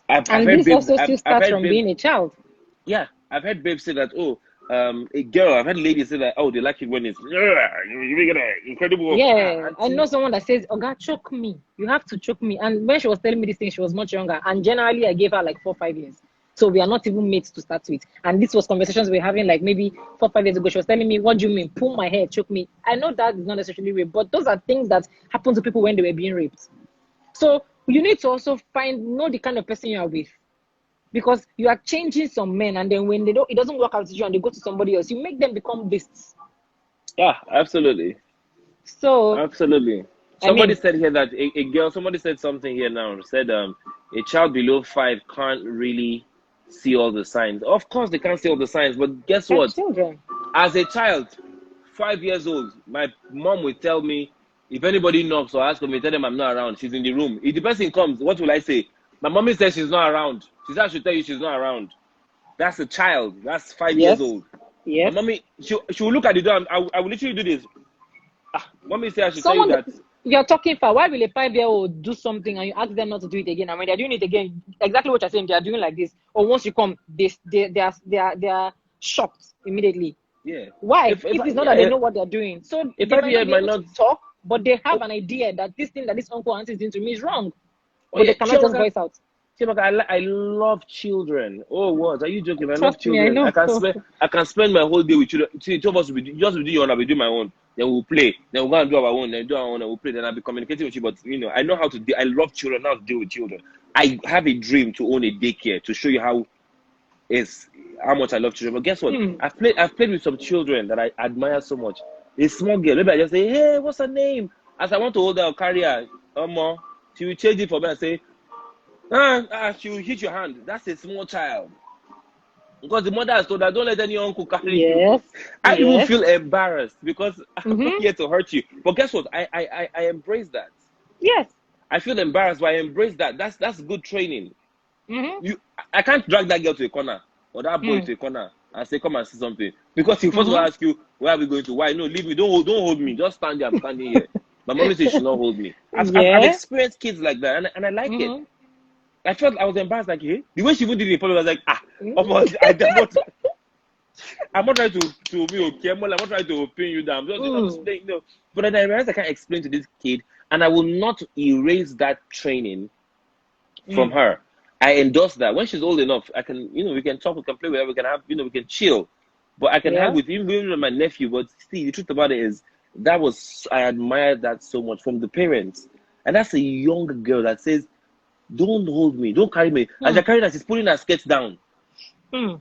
I've And heard this babes, also I've, still I've starts heard from babes, being a child. yeah, I've heard babes say that, a girl, I've heard ladies say that, they like it when it's, you make it incredible work. Yeah, I Auntie. know someone that says, "Oh God, choke me. You have to choke me." And when she was telling me this thing, she was much younger. And generally, I gave her like 4, 5 years. So we are not even mates to start with. And this was conversations we were having like maybe 4, 5 years ago. She was telling me, "What do you mean? Pull my hair, choke me." I know that is not necessarily rape, but those are things that happen to people when they were being raped. So you need to also know the kind of person you are with. Because you are changing some men, and then when it doesn't work out with you and they go to somebody else, you make them become beasts. Yeah, absolutely. So Absolutely. I Somebody mean, said here that a girl, somebody said something here now, said a child below 5 can't really see all the signs. Of course they can't see all the signs, but guess they're what? children. As a child, 5 years old, my mom will tell me, if anybody knocks or asks for me, tell them I'm not around. She's in the room. If the person comes, what will I say? My mommy says she's not around. She said I should tell you she's not around. That's a child. That's 5 years Yes, old. My yes. mommy, she will look at the door and I will literally do this. Mommy said I should tell you Someone that that. you're talking for, why will a 5 year old do something and you ask them not to do it again? And when they're doing it again, exactly what you're saying, they are doing like this. Or once you come, they are shocked immediately. Yeah. Why? If If it's not that they yeah, know what they're doing. So a they might not 5 year be might able to not. talk, but they have Oh, an idea that this thing that this uncle auntie is doing to me is wrong. oh But yeah, they cannot just Chiamaka, voice out. Chiamaka, I love children. Oh what? Are you joking? I love Trust me, I children. know. I can spend my whole day with children. See, two of us will be just will do your own, I'll be doing my own. Then we'll play. Then we'll go and do our own. Then do our own and we'll play. Then I'll be communicating with you. But I know how to deal. I love children. How to deal with children. I have a dream to own a daycare to show you is how much I love children. But guess what? Hmm. I've played with some children that I admire so much. A small girl, maybe I just say, hey, what's her name? As I want to hold her or carry her, she will change it for me and say, she will hit your hand. That's a small child. Because the mother has told her, don't let any uncle carry you. Yes, I even yes. feel embarrassed because I'm not Mm-hmm. here to hurt you. But guess what? I embrace that. Yes. I feel embarrassed, but I embrace that. That's good training. Mm-hmm. I can't drag that girl to a corner or that boy Mm. to a corner and say, come and see something. Because he first will Mm-hmm. ask you, where are we going to? Why? No, leave me. Don't hold me. Just stand there. I'm standing here. My mommy says she should not hold me. I've Yeah. experienced kids like that, and I like it. Mm-hmm. I felt I was embarrassed, like, hey, the way she even did it in public, I was like, Mm. almost, I don't. I'm not trying to be okay. I'm not trying to pin you down. I'm just playing, But then I realized I can't explain to this kid, and I will not erase that training from her. I endorse that. When she's old enough, I can, we can talk, we can play with her, we can have, we can chill. But I can hang with even with my nephew. But see, the truth about it is I admired that so much from the parents. And that's a young girl that says, don't hold me, don't carry me. As you're carrying her, she's pulling her skirts down. You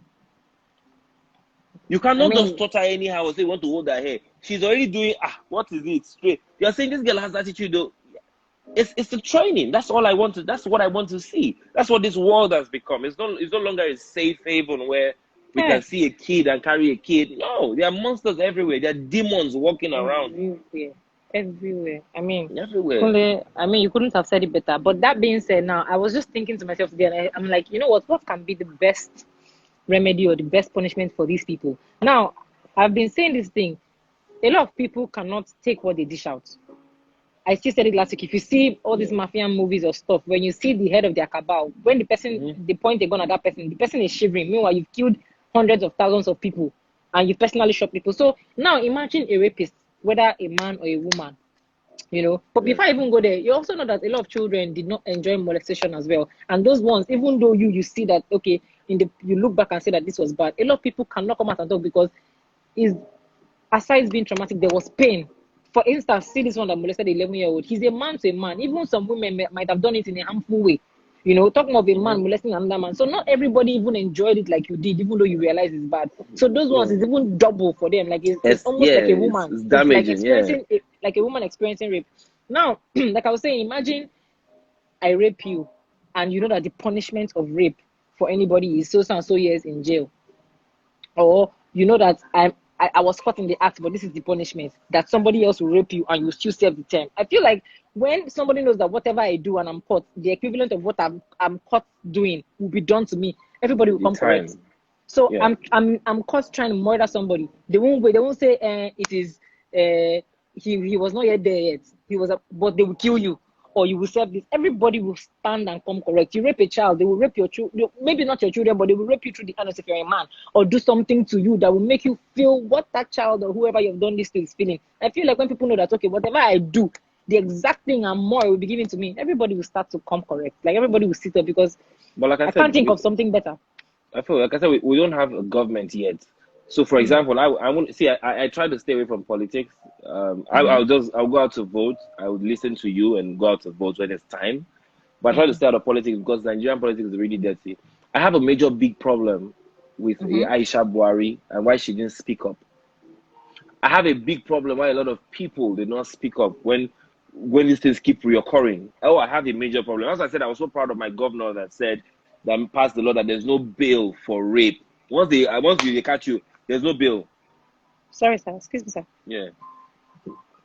cannot just touch her anyhow or say you want to hold her hair. She's already doing, what is it? Straight. You're saying this girl has attitude though. It's the training. That's all I want to. That's what I want to see. That's what this world has become. It's no longer a safe haven where we can see a kid and carry a kid. No, there are monsters everywhere. There are demons walking around everywhere. Everywhere. Kunle, you couldn't have said it better. But that being said, now I was just thinking to myself today, and I'm like, you know what? What can be the best remedy or the best punishment for these people? Now, I've been saying this thing. A lot of people cannot take what they dish out. I still said it last week. If you see all these mafia movies or stuff, when you see the head of their cabal, when the person, they point a gun at that person, the person is shivering. Meanwhile, you've killed hundreds of thousands of people and you personally shot people. So now imagine a rapist, whether a man or a woman, But before I even go there, you also know that a lot of children did not enjoy molestation as well. And those ones, even though you see that, okay, you look back and say that this was bad, a lot of people cannot come out and talk because aside being traumatic, there was pain. For instance, see this one that molested the 11-year-old. He's a man to a man. Even some women might have done it in a harmful way. Talking of a man molesting another man. So not everybody even enjoyed it like you did, even though you realize it's bad. So those ones is even double for them. Like it's almost like a woman. It's damaging. Like a woman experiencing rape. Now, like I was saying, imagine I rape you, and you know that the punishment of rape for anybody is so and so years in jail, or you know that I was caught in the act, but this is the punishment, that somebody else will rape you and you still serve the term. I feel like when somebody knows that whatever I do and I'm caught, the equivalent of what I'm caught doing will be done to me, everybody will come correct. So I'm caught trying to murder somebody. They won't say it is he was not yet there yet. But they will kill you or you will serve this. Everybody will stand and come correct. You rape a child, they will rape your children, maybe not your children, but they will rape you through the anus if you're a man, or do something to you that will make you feel what that child or whoever you've done this to is feeling. I feel like when people know that, okay, whatever I do, the exact thing and more will be given to me, everybody will start to come correct. Like everybody will sit up because I can't think of something better. I feel like I said, we don't have a government yet. So, for example, I want see. I try to stay away from politics. I'll go out to vote. I would listen to you and go out to vote when it's time. But I try to stay out of politics because Nigerian politics is really dirty. I have a big problem with Aisha Buhari and why she didn't speak up. I have a big problem why a lot of people did not speak up when these things keep reoccurring. Oh, I have a major problem. As I said, I was so proud of my governor that passed the law that there's no bail for rape. Once they catch you, there's no bail. Sorry, sir. Excuse me, sir. Yeah.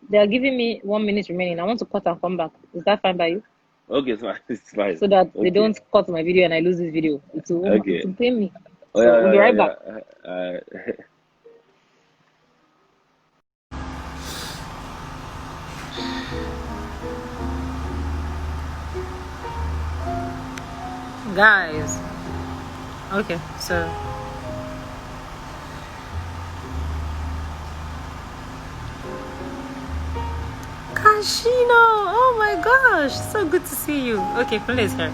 They are giving me 1 minute remaining. I want to cut and come back. Is that fine by you? Okay, it's fine. It's fine. So that they don't cut my video and I lose this video. It will pay me. So we'll be right back. Guys. Okay, so Kashino, oh my gosh, so good to see you. Okay, Kunle is here.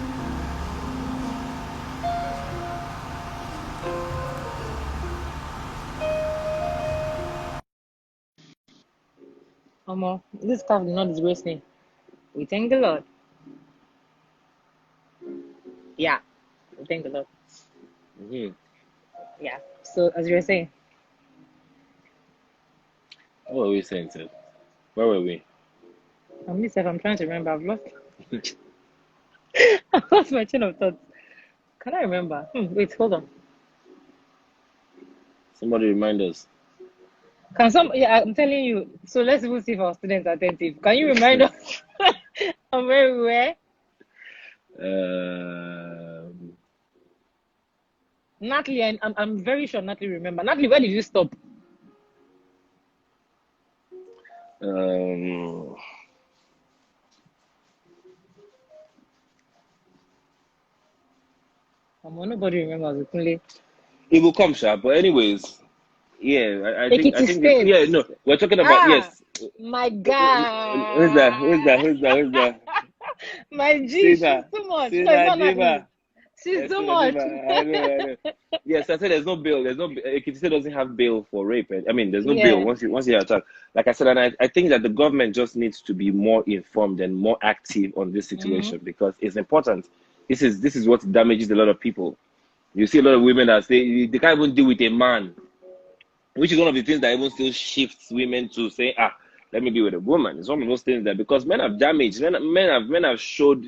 This stuff did not disgrace me. We thank the Lord. Yeah, we thank the Lord. Yeah. So as you were saying. What were we saying, sir? Where were we? I'm trying to remember. I've lost. I've lost my chain of thought. Can I remember? Wait, hold on. Somebody remind us. Yeah, I'm telling you. So let's even see if our students are attentive. Can you remind us of where we were? Natalie, I'm very sure Natalie remember. Natalie, where did you stop? Nobody remembers Kunle. It will come, sharp. But anyways, Ekiti State. yeah, no, we're talking about, Ah, yes. my Who's that? Who's that? My G, she's Sina, too much. No, it's Sina not Natalie. Diva. She's Yes, too Sina much. Diva. I know. Yes, I said there's no bail. Ekiti State doesn't have bail for rape. I mean, there's no bail Yeah. once you attack. Like I said, and I think that the government just needs to be more informed and more active on this Mm-hmm. situation because it's important. This is what damages a lot of people. You see a lot of women that say they can't even deal with a man, which is one of the things that even still shifts women to say, let me be with a woman. It's one of those things that because men have damaged, men have showed,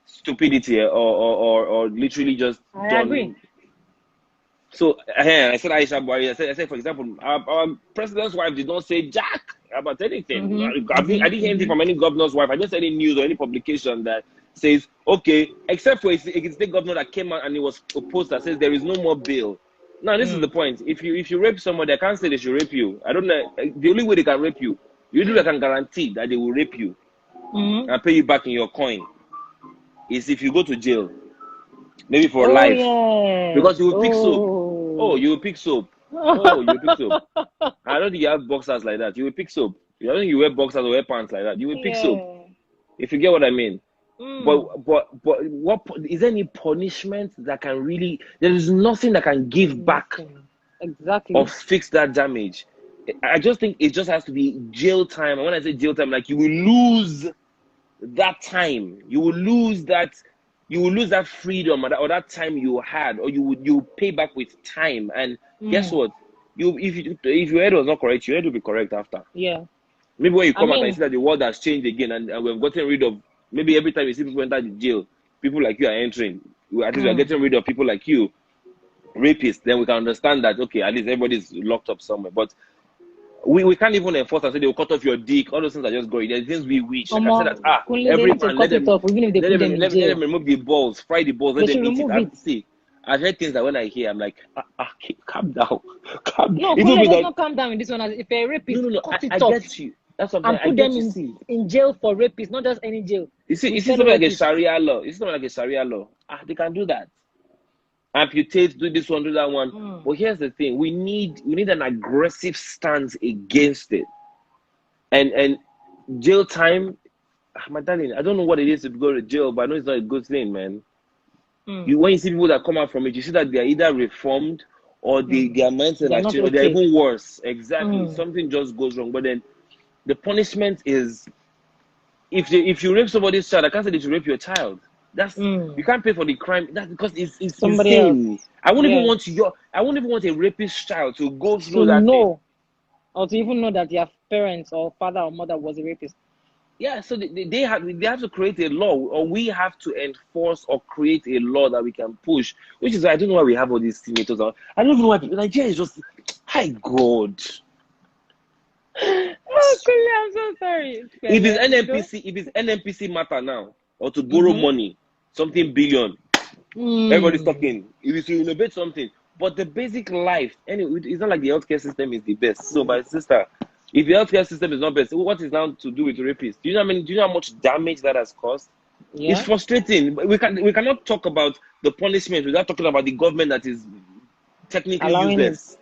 stupidity or literally just I agree. done. So I said Aisha Buhari. I said, for example, our president's wife did not say jack about anything. Mm-hmm. I didn't hear anything Mm-hmm. from any governor's wife. I just said any news or any publication that says okay, except for a state governor that came out and it was opposed that says there is no more bail. Now this is the Mm. point. If you rape somebody, I can't say they should rape you. I don't know. The only way they can rape you, the only way they can guarantee that they will rape you Mm-hmm. and pay you back in your coin is if you go to jail, maybe for Oh life, yes. because you will pick soap. Oh, Oh. you will pick soap. Oh, you will pick soap. I don't think you have boxers like that. You will pick soap. I don't think you wear boxers or wear pants like that. You will pick soap. Yeah. If you get what I mean. Mm. But what is there any punishment that can really? There is nothing that can give back Nothing. or Exactly. fix that damage. I just think it just has to be jail time. And when I say jail time, like you will lose that time. You will lose that freedom or that time you had, or you pay back with time. And guess Mm. what? If your head was not correct, your head will be correct after. Yeah. Maybe when you I come out and you mean, see that the world has changed again and we've gotten rid of maybe every time you see people enter the jail, people like you are entering. At least we are mm. getting rid of people like you, rapists, then we can understand that okay, at least everybody's locked up somewhere. But we can't even enforce and say they will cut off your dick. All those things are just going. There's things we wish. Like I said that Kunle, they every need to man cut it off, even if they put them in let jail. them remove the balls, fry the balls, let They them should eat it. remove it. See, I've heard things that when I hear, I'm like, calm down, calm. No, Even Kunle, with let's that, not calm down in this one. If a rapist, no, cut I it off get you. That's something and I put get them you. See, in jail for rapists, not just any jail. you With see fellow something like a rapists. Sharia law. You see something like a Sharia law. They can do that. Amputate, do this one, do that one. Mm. But here's the thing: we need an aggressive stance against it. And jail time, my darling, I don't know what it is to go to jail, but I know it's not a good thing, man. Mm. When you see people that come out from it, you see that they are either reformed or Mm. their mindset They're has not changed, or they're okay. even worse. Exactly, Mm. something just goes wrong. But then the punishment is if you rape somebody's child, I can't say they should rape your child. You Mm. can't pay for the crime. That's because it's Somebody else. insane. Yeah. I wouldn't even want a rapist child to go To through that thing. know, or to even know that their parents or father or mother was a rapist. Yeah, so they have to create a law, or we have to enforce or create a law that we can push. Which is why I don't know why we have all these senators. I don't even know why Nigeria is just, hi God. Oh, Kunle, I'm so sorry. If it's Pele. NNPC matter now, or to borrow Mm-hmm. money, something billion, everybody's Mm. talking. If it's to innovate something, but the basic life, anyway, it's not like the healthcare system is the best. So, my sister, if the healthcare system is not best, what is now to do with rapists? Do you know? Do you know how much damage that has caused? It's Yeah. frustrating. We cannot talk about the punishment without talking about the government that is technically Allowing it. useless.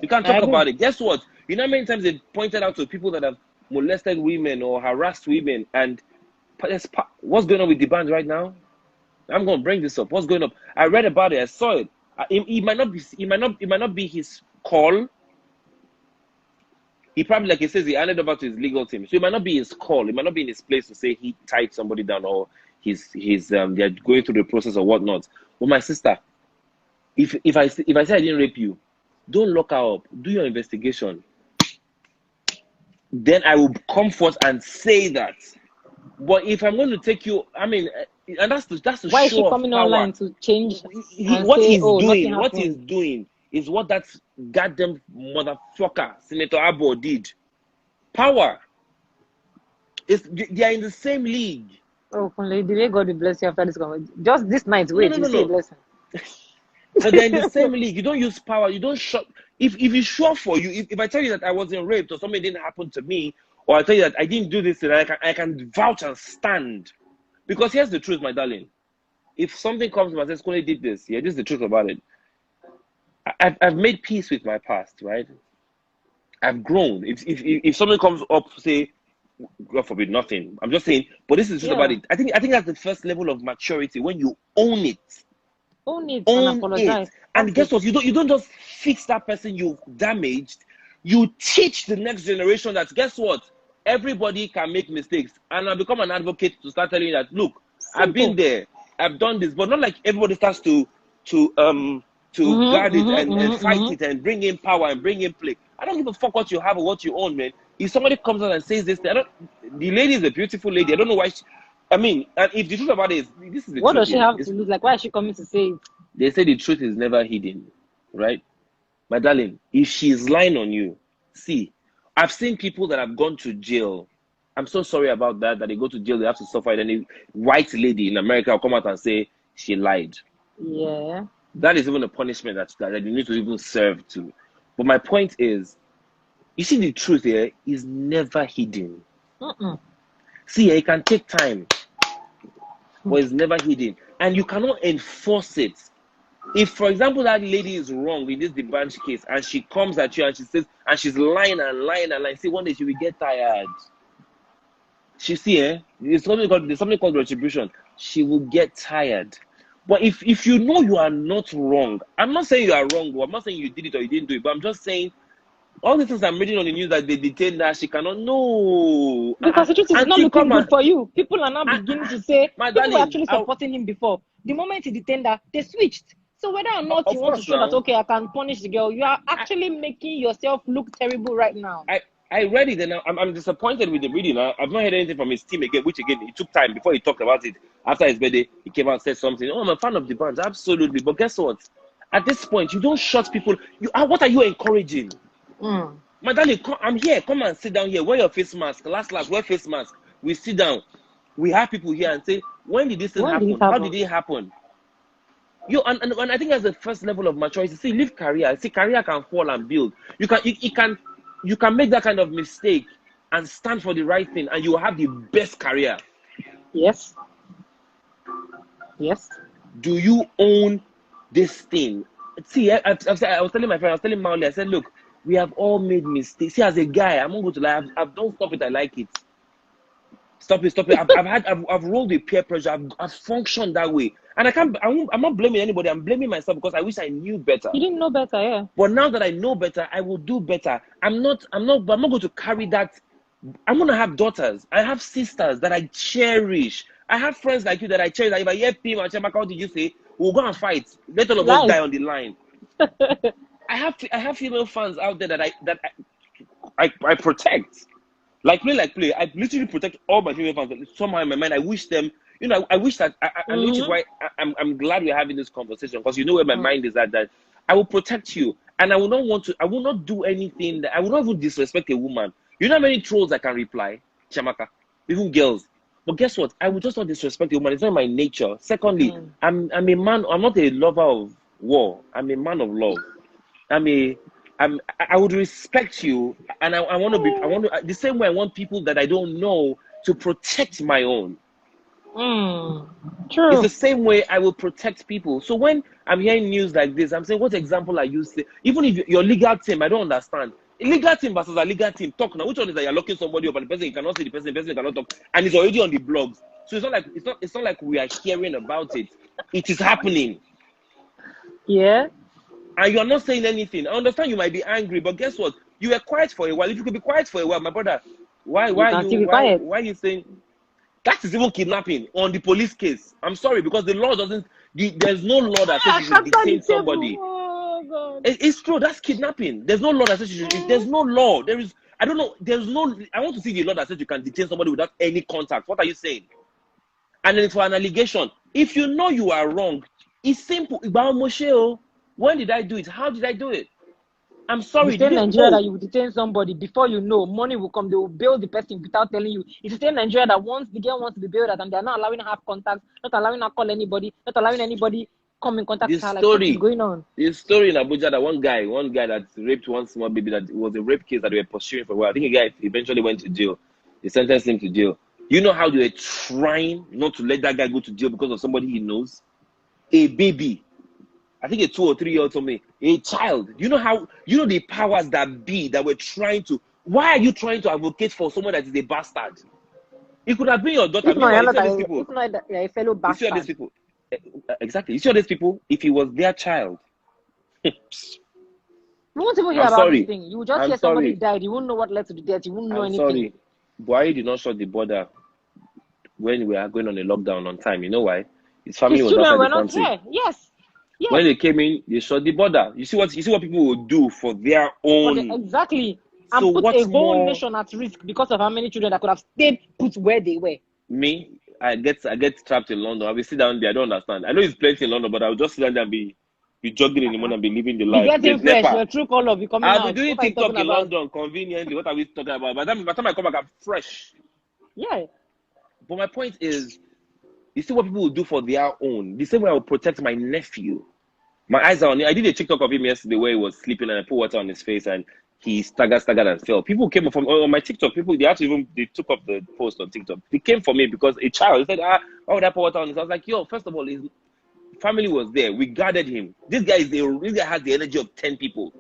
You can't I talk agree. about it. Guess what? You know how many times they pointed out to people that have molested women or harassed women, and what's going on with the band right now? I'm going to bring this up. What's going on? I read about it. I saw it. It might not be. It might not be his call. He probably, like he says, he handed over to his legal team. So it might not be his call. It might not be in his place to say he tied somebody down or they're going through the process or whatnot. But my sister, if I say I didn't rape you, don't lock her up. Do your investigation. Then I will come forth and say that. But if I'm going to take you, I mean, and that's to Why is she show of coming power. online to change and What say, he's oh, nothing doing, happened? is what that goddamn motherfucker Senator Abo did. Power. They are in the same league. Oh, Kunle, the way God will bless you after this conversation. Just this night, No, wait, no, you no, see a no. blessing. But they're in the same league. You don't use power. You don't shut. If it's sure for you, if I tell you that I wasn't raped or something didn't happen to me, or I tell you that I didn't do this, and I can vouch and stand. Because here's the truth, my darling. If something comes to me and says, Kunle did this, yeah, this is the truth about it. I've made peace with my past, right? I've grown. If someone comes up, say, God forbid, nothing. I'm just saying, but this is the truth about Yeah. it. I think that's the first level of maturity, when you own it. Own it and Own it. apologize. And That's guess it. what? You don't just fix that person you've damaged. You teach the next generation that, guess what? Everybody can make mistakes. And I become an advocate to start telling you that, look, I've been Simple. there, I've done this, but not like everybody starts to guard it and fight it and bring in power and bring in play. I don't give a fuck what you have or what you own, man. If somebody comes out and says this, the lady is a beautiful lady. I don't know why I mean, and if the truth about it is, this is the What truth does she here. have to lose? Like, why is she coming to say it? They say the truth is never hidden, right? My darling, if she's lying on you, see, I've seen people that have gone to jail. I'm so sorry about that they go to jail, they have to suffer it. And a white lady in America will come out and say she lied. Yeah. That is even a punishment that you need to even serve to. But my point is, you see, the truth here is never hidden. See, it can take time, but it's never hidden. And you cannot enforce it. If, for example, that lady is wrong in this Debanch case, and she comes at you and she says, and she's lying and lying and lying, see, one day she will get tired. She see, there's something called retribution. She will get tired. But if you know you are not wrong, I'm not saying you are wrong, or I'm not saying you did it or you didn't do it, but I'm just saying all the things I'm reading on the news that they detained her, she cannot know. Because the truth is not Auntie, looking come good on. for you. People are now beginning to say, My people were darling, actually supporting him before. The moment he detained her, they switched. So whether or not of you want to course show that, now. okay, I can punish the girl, you are actually making yourself look terrible right now. I read it and I'm disappointed with the reading. I've not heard anything from his team again, which again, it took time before he talked about it. After his birthday, he came out and said something. Oh, I'm a fan of the band, absolutely. But guess what? At this point, you don't shut people. What are you encouraging? My darling, I'm here. Come and sit down here. Wear your face mask. Last, wear face mask. We sit down. We have people here and say, when did this thing When did it happen? How happen? did it happen? And I think that's the first level of maturity. See, live career. See, career can fall and build. You can make that kind of mistake and stand for the right thing, and you will have the best career. Yes. Yes. Do you own this thing? See, I was telling my friend, I was telling Mauli, I said, look, we have all made mistakes. See, as a guy, I'm not going to lie. I've don't stop it. I like it. Stop it. I've rolled with peer pressure. I've functioned that way, and I'm not blaming anybody. I'm blaming myself because I wish I knew better. You didn't know better, yeah. But now that I know better, I will do better. I'm not going to carry that. I'm going to have daughters. I have sisters that I cherish. I have friends like you that I cherish. That if I hear Pim and Chemaka, what did you say? We'll go and fight. Let all of us die on the line. I have female fans out there that I protect. Like play. I literally protect all my female fans. Somehow in my mind, I wish them, I wish that, and which is why I'm glad we're having this conversation, because you know where my mind is at, that I will protect you, and I will not do anything I will not even disrespect a woman. You know how many trolls I can reply, Chamaka, even girls. But guess what? I will just not disrespect a woman. It's not my nature. Secondly, I'm a man. I'm not a lover of war. I'm a man of love. I would respect you, and I want to the same way I want people that I don't know to protect my own. True. It's the same way I will protect people. So when I'm hearing news like this, I'm saying, what example are you saying? Even if your legal team, I don't understand. A legal team versus a legal team, talk now. Which one is that you're locking somebody up and the person, you cannot see the person cannot talk, and it's already on the blogs. So it's not like we are hearing about it. It is happening. Yeah. And you're not saying anything. I understand you might be angry, but guess what? You were quiet for a while. If you could be quiet for a while, my brother, why are you saying that is even kidnapping on the police case? I'm sorry, because the law doesn't. There's no law that says you should detain somebody. Oh, God. It's true. That's kidnapping. There's no law that says you should. There's no law. There is. I don't know. There's no. I want to see the law that says you can detain somebody without any contact. What are you saying? And then for an allegation, if you know you are wrong, it's simple. When did I do it? How did I do it? I'm sorry. You stay in Nigeria that you will detain somebody, before you know, money will come. They will bail the person without telling you. If you stay in Nigeria that once the girl wants to be bailed out and they're not allowing her to have contact, not allowing her to call anybody, not allowing anybody come in contact with her, like, what is going on? This story in Abuja, that one guy that raped one small baby, that it was a rape case that they were pursuing for a while. I think a guy eventually went to jail. They sentenced him to jail. You know how they were trying not to let that guy go to jail because of somebody he knows? A baby. I think a 2 or 3 year old told me, a child. You know the powers that be that were trying to. Why are you trying to advocate for someone that is a bastard? It could have been your daughter. If not, Meanwhile, you're you not see all these people. if not, you're a fellow You see all these bastard. people. Exactly. You see all these people. If he was their child, You won't even hear I'm about this sorry. thing. You will just I'm hear somebody sorry. died. You won't know what led to the death. You won't know I'm anything. sorry. Buhari did not shut the border when we are going on a lockdown on time. You know why? His family His was children outside were the not country. here. Yes. When Yes. they came in, they shut the border. You see what people will do for their own. Exactly. So And put a what's whole more? nation at risk because of how many children that could have stayed put where they were. Me, I get trapped in London. I will sit down there. I don't understand. I know it's plenty in London, but I'll just sit down there and be jogging in the morning and be living the Be life. getting There's fresh. NEPA. Your true color be coming I'll be out. doing What are you TikTok talking in about? London conveniently. What are we talking about? By the time I come back, I'm fresh. Yeah. But my point is, you see what people will do for their own. The same way I will protect my nephew. My eyes are on him. I did a TikTok of him yesterday where he was sleeping and I put water on his face and he staggered and fell. People came from on my TikTok. They took up the post on TikTok. They came for me because a child said, why would I put water on his? I was like, yo, first of all, his family was there. We guarded him. This guy has the energy of 10 people.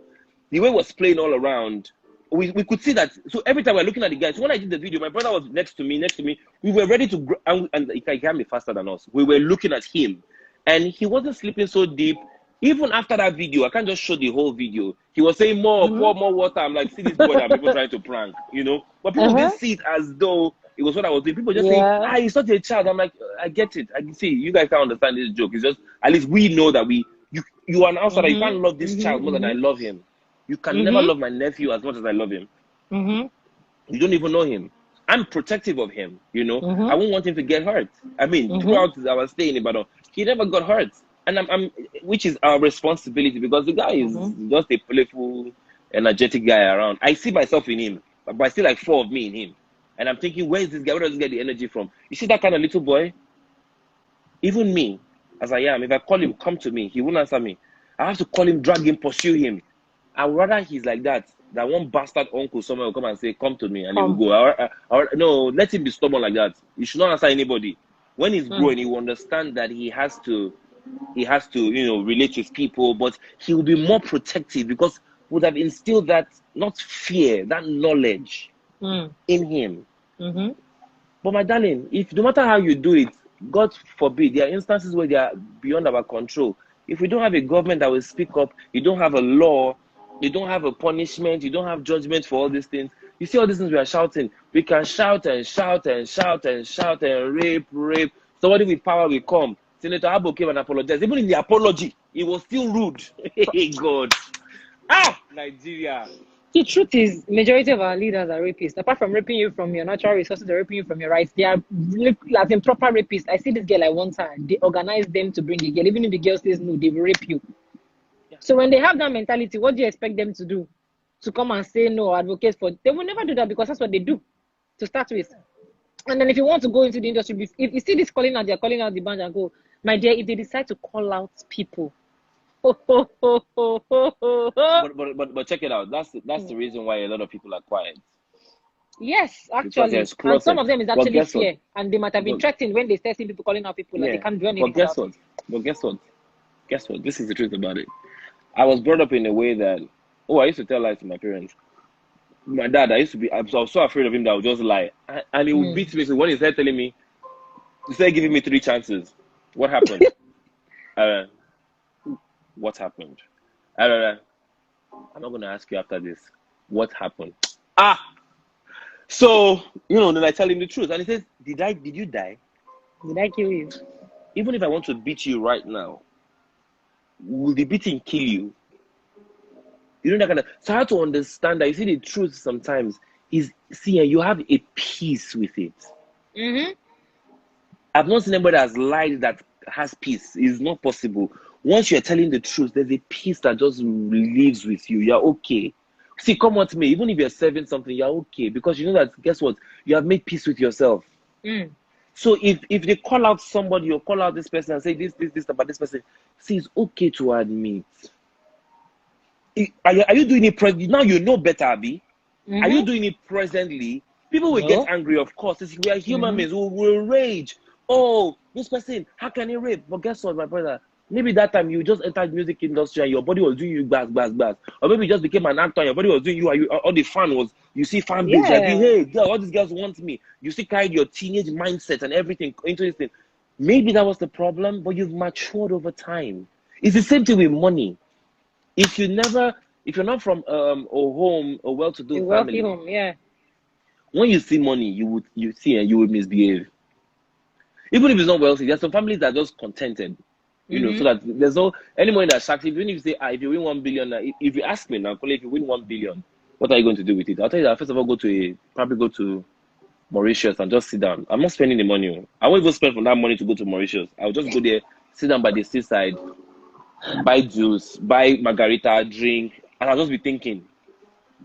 The way he was playing all around, we could see that. So every time we're looking at the guys, so when I did the video, my brother was next to me. We were ready to, and he can be faster than us. We were looking at him, and he wasn't sleeping so deep. Even after that video, I can't just show the whole video. He was saying pour more water. I'm like, see this boy that people trying to prank, But people didn't see it as though it was what I was doing. People just saying, he's such a child. I'm like, I get it. I can see you guys can't understand this joke. It's just at least we know that you are an outsider. You can't love this child more than I love him. You can never love my nephew as much as I love him. You don't even know him. I'm protective of him, I won't want him to get hurt. I mean, throughout our stay in Ibadan, he never got hurt. And which is our responsibility because the guy is just a playful, energetic guy around. I see myself in him, but I see like 4 of me in him. And I'm thinking, where is this guy? Where does he get the energy from? You see that kind of little boy? Even me, as I am, if I call him, come to me, he won't answer me. I have to call him, drag him, pursue him. I would rather he's like that one bastard uncle somewhere will come and say, come to me, and he will go. No, let him be stubborn like that. He should not answer anybody. When he's growing, he will understand that he has to, relate with people, but he will be more protective because would have instilled that, not fear, that knowledge in him. But my darling, if no matter how you do it, God forbid, there are instances where they are beyond our control. If we don't have a government that will speak up, you don't have a law, you don't have a punishment, you don't have judgment for all these things. You see all these things we are shouting. We can shout and shout and shout and shout and rape. Somebody with power will come. Senator Abo came and apologized. Even in the apology, it was still rude. Hey, God. Nigeria. The truth is, majority of our leaders are rapists. Apart from raping you from your natural resources, they're raping you from your rights. They are as in proper rapists. I see this girl I want her. They organize them to bring the girl. Even if the girl says no, they will rape you. So when they have that mentality, what do you expect them to do? To come and say no or advocate for? They will never do that because that's what they do to start with. And then if you want to go into the industry, if you see this calling out, they're calling out the band and go, my dear, if they decide to call out people, But check it out. That's the reason why a lot of people are quiet. Yes, Because actually. there's And some of them is actually fear. what? And they might have been threatened when they start seeing people calling out people and they can't do anything But guess about what? But guess what? This is the truth about it. I was brought up in a way that, I used to tell lies to my parents. My dad, I was so afraid of him that I would just lie. And he would beat me. So when he started telling me, he started giving me 3 chances. What happened? What happened? I'm not going to ask you after this. What happened? So, then I tell him the truth. And he says, did you die? Did I kill you? Even if I want to beat you right now, will the beating kill you? You know that kind of. So I have to understand that. You see, the truth sometimes is, you have a peace with it. I've not seen anybody that has lied that has peace. It's not possible. Once you're telling the truth, there's a peace that just lives with you. You're okay. See, come on to me. Even if you're serving something, you're okay. Because you know that, guess what? You have made peace with yourself. So if they call out somebody or call out this person and say this about this person, see, it's okay to admit. Are you doing it now? You know better, Abby. Are you doing it presently? People will get angry, of course. We are human beings. We'll rage. Oh, this person, how can he rape? But guess what, my brother? Maybe that time you just entered music industry and your body was doing you bass. Or maybe you just became an actor and your body was doing you, and all the fan was, you see fan babes like, Yeah. hey, girl, all these girls want me. You still carried your teenage mindset and everything into this thing. Maybe that was the problem, but you've matured over time. It's the same thing with money. If you're not from a well-to-do A wealthy family, home, yeah. when you see money, you see and you will misbehave. Even if it's not wealthy, there's some families that are just contented, so that there's no any money that's attractive. Even if you say, if you win 1 billion, if you ask me now, Kunle, if you win 1 billion, what are you going to do with it? I'll tell you that first of all, probably go to Mauritius and just sit down. I'm not spending the money. I won't even spend from that money to go to Mauritius. I'll just go there, sit down by the seaside, buy juice, buy margarita, drink, and I'll just be thinking,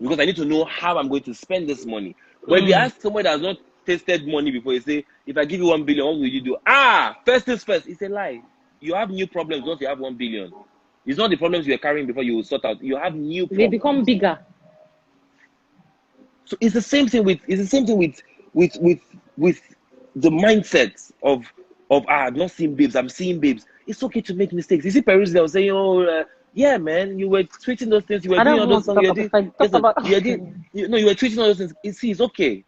because I need to know how I'm going to spend this money. But if you ask someone that has not tasted money before, you say, if I give you 1 billion, what will you do? First things first. It's a lie. You have new problems once you have 1 billion. It's not the problems you were carrying before you will sort out. You have new They become problems. bigger. So it's the same thing with the mindset of I'm not seeing babes, I'm seeing babes. It's okay to make mistakes. You see Perus, they'll say, yeah, man, you were tweeting those things, you were I don't doing all even those want to songs, talk about, if I talk about you were tweeting all those things. It's okay.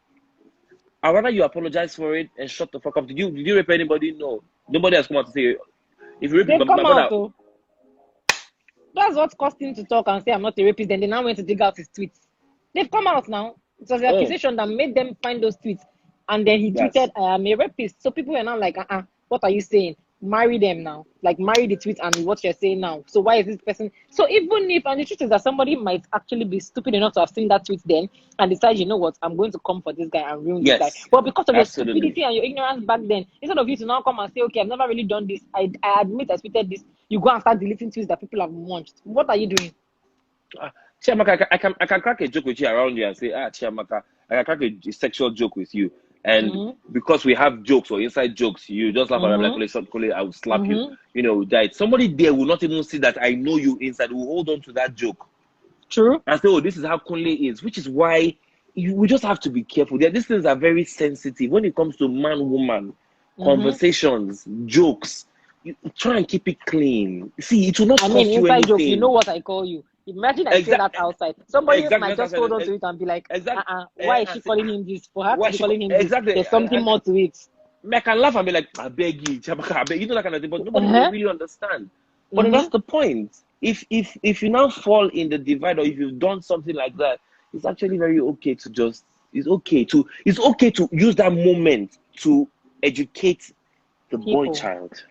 I'd rather you apologize for it and shut the fuck up. Did you rape anybody? No. Nobody has come out to say, if you rape they've my come out brother. though. That's what caused him to talk and say I'm not a rapist. Then they now went to dig out his tweets. They've come out now. It was the Oh, accusation that made them find those tweets. And then he tweeted, yes. I am a rapist. So people were now like, what are you saying? Marry them now. Like, marry the tweet and what you're saying now. So why is this person? So even if, and the truth is that somebody might actually be stupid enough to have seen that tweet then and decide, you know what, I'm going to come for this guy and ruin this guy. Yes. But because of your Absolutely. stupidity and your ignorance back then, instead of you to now come and say, okay, I've never really done this. I admit I tweeted this. You go and start deleting tweets that people have munched. What are you doing? Chiamaka, I can crack a joke with you around you and say, Chiamaka, I can crack a sexual joke with you. And because we have jokes or inside jokes, you just laugh at me like, Kole, I will slap you. That somebody there will not even see that I know you inside, will hold on to that joke. True. And say, this is how Kunle is, which is why we just have to be careful. These things are very sensitive when it comes to man-woman conversations, jokes. You try and keep it clean. See, it will not cost you inside joke, anything. you know what I call you. Imagine I say that outside. Somebody might just hold on to it and be like, why is she calling him this? For her to be calling him this, there's something more to it. I can laugh and be like, I beg you, Chabaka, I beg you, that kind of thing, but nobody will really understand. But that's the point. If you now fall in the divide, or if you've done something like that, it's actually very okay to it's okay to use that moment to educate the boy child.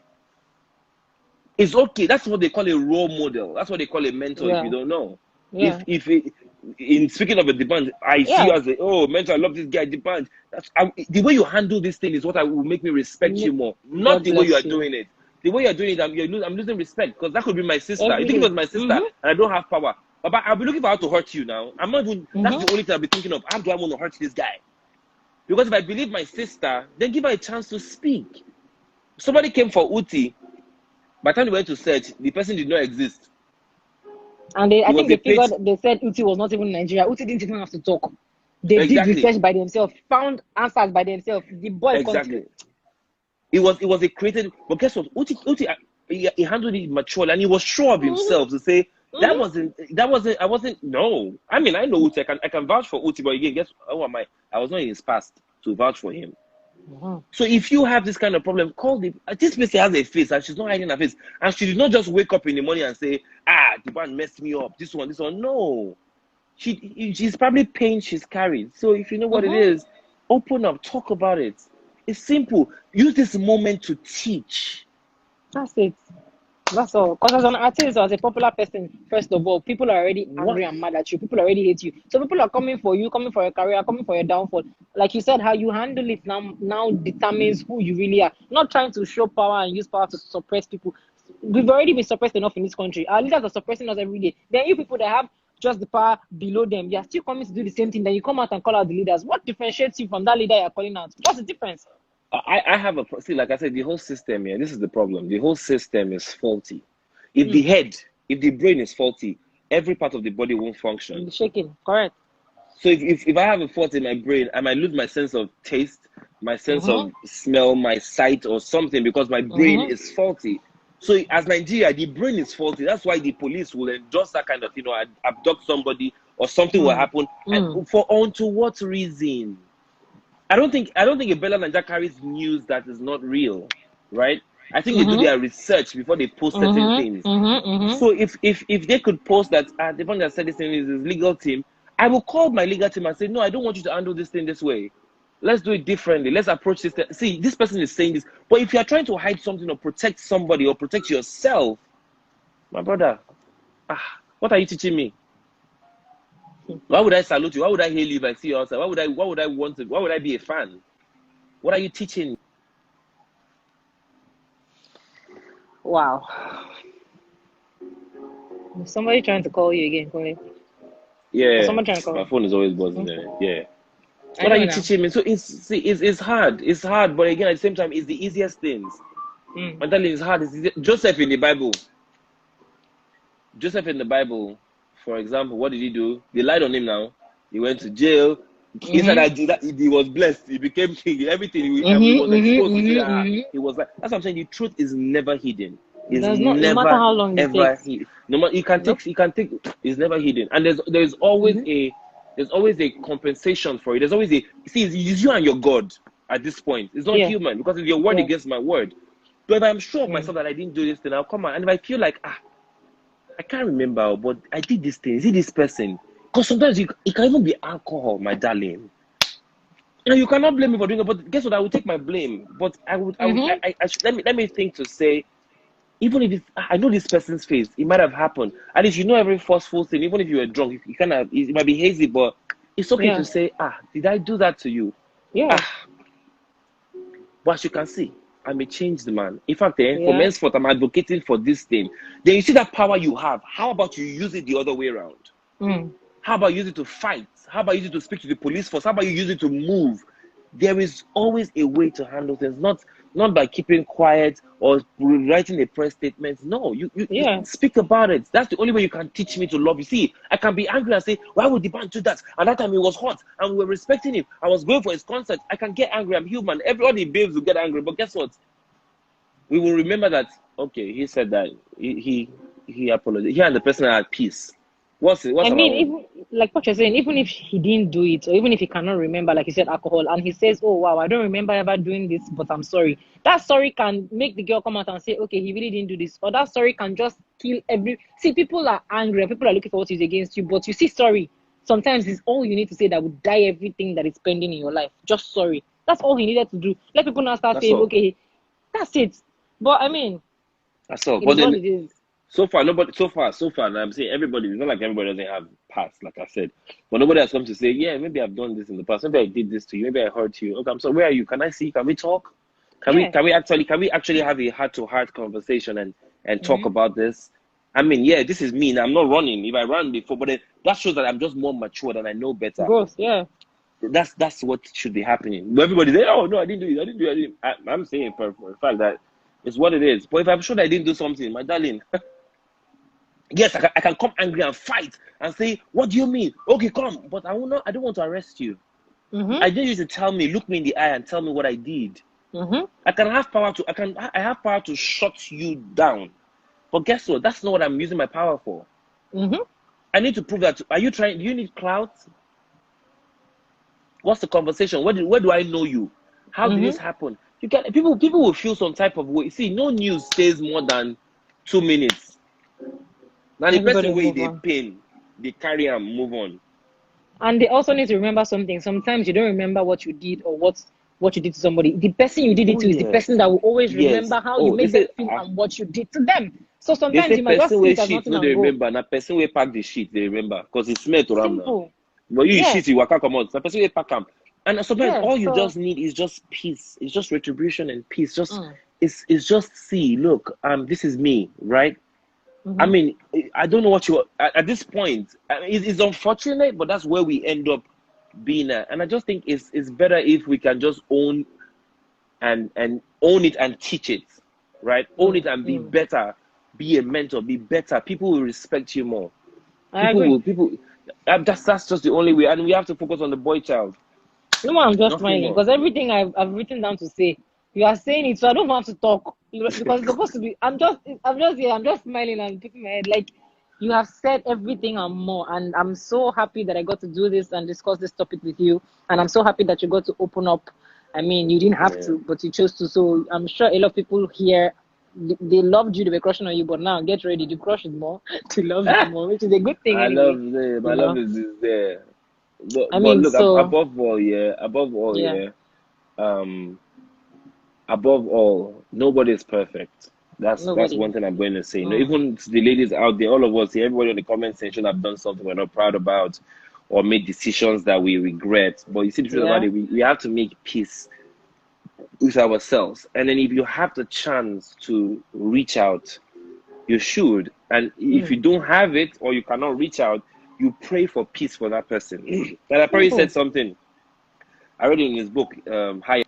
It's okay. That's what they call a role model. That's what they call a mentor. If you don't know, in speaking of a demand, I see you as mentor. I love this guy. Demand. The way you handle this thing is what will make me respect you more. Not the way you are doing it. The way you're doing it, I'm losing respect, because that could be my sister. You think it was my sister and I don't have power, but I'll be looking for how to hurt you now. I'm not even. That's the only thing I'll be thinking of. How do I want to hurt this guy? Because if I believe my sister, then give her a chance to speak. Somebody came for Uti. By the time they went to search, the person did not exist. And I think they figured, they said Uti was not even in Nigeria. Uti didn't even have to talk. They did research by themselves, found answers by themselves. The boy continued. It was a created, but guess what? Uti he handled it maturely, and he was sure of himself to say I wasn't. No, I mean, I know Uti. I can vouch for Uti, but again, guess who am I? I was not in his past to vouch for him. So if you have this kind of problem, call this person has a face and she's not hiding her face, and she did not just wake up in the morning and say, the man messed me up, this one. No, she's probably pain she's carried. So if you know what it is, open up, talk about it. It's simple. Use this moment to teach. That's it. That's all. Because as an artist or as a popular person, first of all, people are already angry and mad at you. People already hate you. So people are coming for you, coming for your career, coming for your downfall. Like you said, how you handle it now determines who you really are. Not trying to show power and use power to suppress people. We've already been suppressed enough in this country. Our leaders are suppressing us every day. Then you people that have just the power below them, you are still coming to do the same thing. Then you come out and call out the leaders. What differentiates you from that leader you're calling out? What's the difference? I have like I said, the whole system here, this is the problem. The whole system is faulty. If the brain is faulty, every part of the body won't function. Shaking, correct. So if I have a fault in my brain, I might lose my sense of taste, my sense of smell, my sight or something, because my brain is faulty. So as Nigeria, the brain is faulty. That's why the police will endorse that kind of, abduct somebody or something will happen. And for onto what reason? I don't think a Bella Nigeria carries news that is not real, right? I think they do their research before they post certain things. So if they could post that the one that said this thing is his legal team, I will call my legal team and say, no, I don't want you to handle this thing this way. Let's do it differently. Let's approach this. See, this person is saying this, but if you are trying to hide something or protect somebody or protect yourself, my brother, what are you teaching me? Why would I salute you? Why would I hail you if I see you outside? Why would I want to? Why would I be a fan? What are you teaching? Wow. Is somebody trying to call you again, Kunle? Yeah, someone trying to call my you? phone is always buzzing there. Yeah. I What are know you now. teaching me? So it's hard. It's hard, but again, at the same time, it's the easiest things. I'm telling you, it's hard. It's easy. Joseph in the Bible, for example, what did he do? They lied on him now. He went to jail. Inside that, he was blessed. He became king. Everything. He was exposed to see that he was like. That's what I'm saying. The truth is never hidden. It's Does not, no matter never how long it ever takes. hidden. No matter you can take. It's never hidden. And there's always a compensation for it. There's always it's you and your God at this point. It's not human because it's your word against my word. But if I'm sure of myself that I didn't do this thing, I'll come out. And if I feel like I can't remember, but I did this thing. Is it this person? Because sometimes it can even be alcohol, my darling. And you cannot blame me for doing it. But guess what? I will take my blame. But let me think to say, even if I know this person's face, it might have happened. At least you know every forceful thing. Even if you were drunk, it might be hazy, but it's okay to say, did I do that to you? Yeah. But as you can see, I'm a changed man. In fact, from henceforth, I'm advocating for this thing. Then you see that power you have. How about you use it the other way around? How about you use it to fight? How about you use it to speak to the police force? How about you use it to move? There is always a way to handle things, not by keeping quiet or writing a press statement. No, you speak about it. That's the only way you can teach me to love. You see, I can be angry and say, why would the band do that? And that time it was hot and we were respecting him. I was going for his concert. I can get angry. I'm human. Everybody babes will get angry. But guess what? We will remember that, okay, he said that. He apologized. He and the person are at peace. What's I mean, our even like what you're saying, even if he didn't do it, or even if he cannot remember, like you said, alcohol, and he says, "Oh wow, I don't remember ever doing this, but I'm sorry." That sorry can make the girl come out and say, "Okay, he really didn't do this," or that sorry can just kill every. See, people are angry, and people are looking for what is against you, but you see, sorry. Sometimes it's all you need to say that would die everything that is pending in your life. Just sorry. That's all he needed to do. Let people now start saying, "Okay, that's it." But I mean, that's all. it But is what then it is. so far, and I'm saying everybody, it's not like everybody doesn't have past, like I said. But nobody has come to say, yeah, maybe I've done this in the past. Maybe I did this to you. Maybe I hurt you. Okay, I'm sorry. Where are you? Can I see? Can we talk? Can we actually have a heart-to-heart conversation and talk about this? I mean, yeah, this is me. Now, I'm not running. If I ran before, but then that shows that I'm just more mature and I know better. Growth, yeah. That's what should be happening. But everybody say, oh no, I didn't do it. I'm saying for a fact that it's what it is. But if I'm sure that I didn't do something, my darling. Yes, I can come angry and fight and say, what do you mean? Okay, come. But I don't want to arrest you. I need you to tell me, look me in the eye and tell me what I did. I have power to shut you down. But guess what? That's not what I'm using my power for. I need to prove that. Are you trying? Do you need clout? What's the conversation? Where do I know you? How did this happen? People will feel some type of way. See, no news stays more than 2 minutes. Now the Everybody person way move they on. pain, they carry and move on. And they also need to remember something. Sometimes you don't remember what you did or what you did to somebody. The person you did it to is the person that will always remember how you They made them say feel and what you did to them. So they sometimes say you might just person see wey it as shit nothing no dey and go. remember. Na person wey pack the shit they remember because it smell to am now. Simple. But you Yeah. shit you waka comot. Na person wey pack am. And sometimes all you So just need is just peace. It's just retribution and peace. It's just see, look, this is me, right? I mean, I don't know what you at this point. It's unfortunate, but that's where we end up being at. And I just think it's better if we can just own and own it and teach it, right? Own it and be better, be a mentor, be better. People will respect you more. I agree. That's just the only way. And we have to focus on the boy child. No, I'm just Nothing smiling more. because everything I've written down to say, you are saying it, so I don't have to talk. because it's supposed to be. I'm just smiling and picking my head. Like, you have said everything and more, and I'm so happy that I got to do this and discuss this topic with you. And I'm so happy that you got to open up. I mean, you didn't have Yeah. to, but you chose to. So I'm sure a lot of people here, they loved you, they were crushing on you, but now get ready, the crush is more, to love is more, which is a good thing I anyway. love them. You My love know, is there. I But mean, look, so above all, yeah, yeah. Um, above all, nobody is perfect. That's nobody. one thing I'm going to say. You know, Mm, even to the ladies out there, all of us here, everybody in the comment section have done something we're not proud about, or made decisions that we regret. But you see, the truth about yeah. it, we have to make peace with ourselves. And then if you have the chance to reach out, you should. And if Mm. you don't have it or you cannot reach out, you pray for peace for that person. And I probably Simple. said something. I read it in his book, High.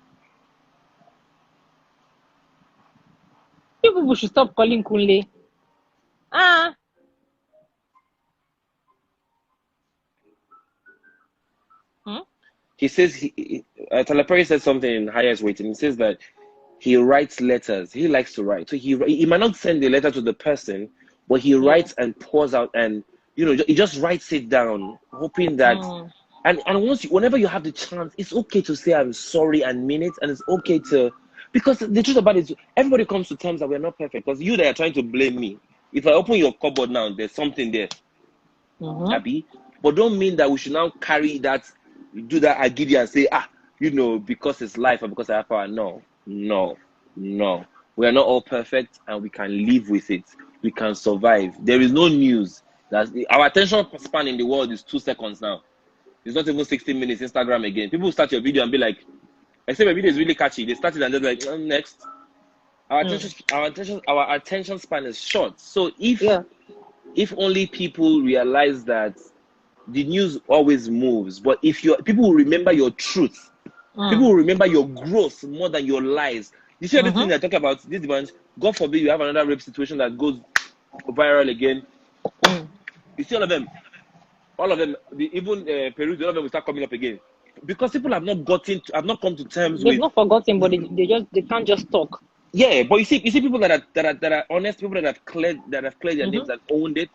People should stop calling Kunle. Ah, hmm? He says, Talapari said something in Highest Waiting. He says that he writes letters. He likes to write. So he might not send the letter to the person, but he Yeah. writes and pours out, and he just writes it down, hoping that. Mm. And whenever you have the chance, it's okay to say I'm sorry and mean it, and it's okay to, because the truth about it is everybody comes to terms that we're not perfect. Because you that are trying to blame me. If I open your cupboard now, there's something there, Mm-hmm. Abby. But don't mean that we should now carry that, do that agidi and say, because it's life or because I have power. No, no, no. We are not all perfect, and we can live with it. We can survive. There is no news. Our attention span in the world is 2 seconds now. It's not even 16 minutes Instagram again. People start your video and be like, I say my video is really catchy. They start it and they're like, next. Mm. Our attention span is short. So Yeah. if only people realize that the news always moves, but if people will remember your truth, people Mm. will remember your growth more than your lies. You see everything Mm-hmm. I talk about this bunch. God forbid you have another rape situation that goes viral again. Mm. You see all of them, even Peru, all of them will start coming up again because people have not come to terms They've with. not forgotten, but they can't just talk. Yeah, but you see people that are honest, people that have cleared their names Mm-hmm. and owned it.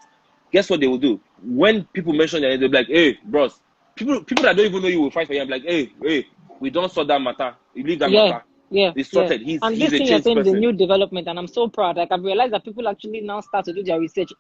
Guess what they will do when people mention their name? They'll be like, "Hey, bros." People that don't even know you will fight for you. I'm like, "Hey, we don't sort that matter. You leave that Yeah, matter. yeah, It's yeah. sorted. And He's this a thing you're changed saying is a person." new development, and I'm so proud. Like, I've realized that people actually now start to do their research.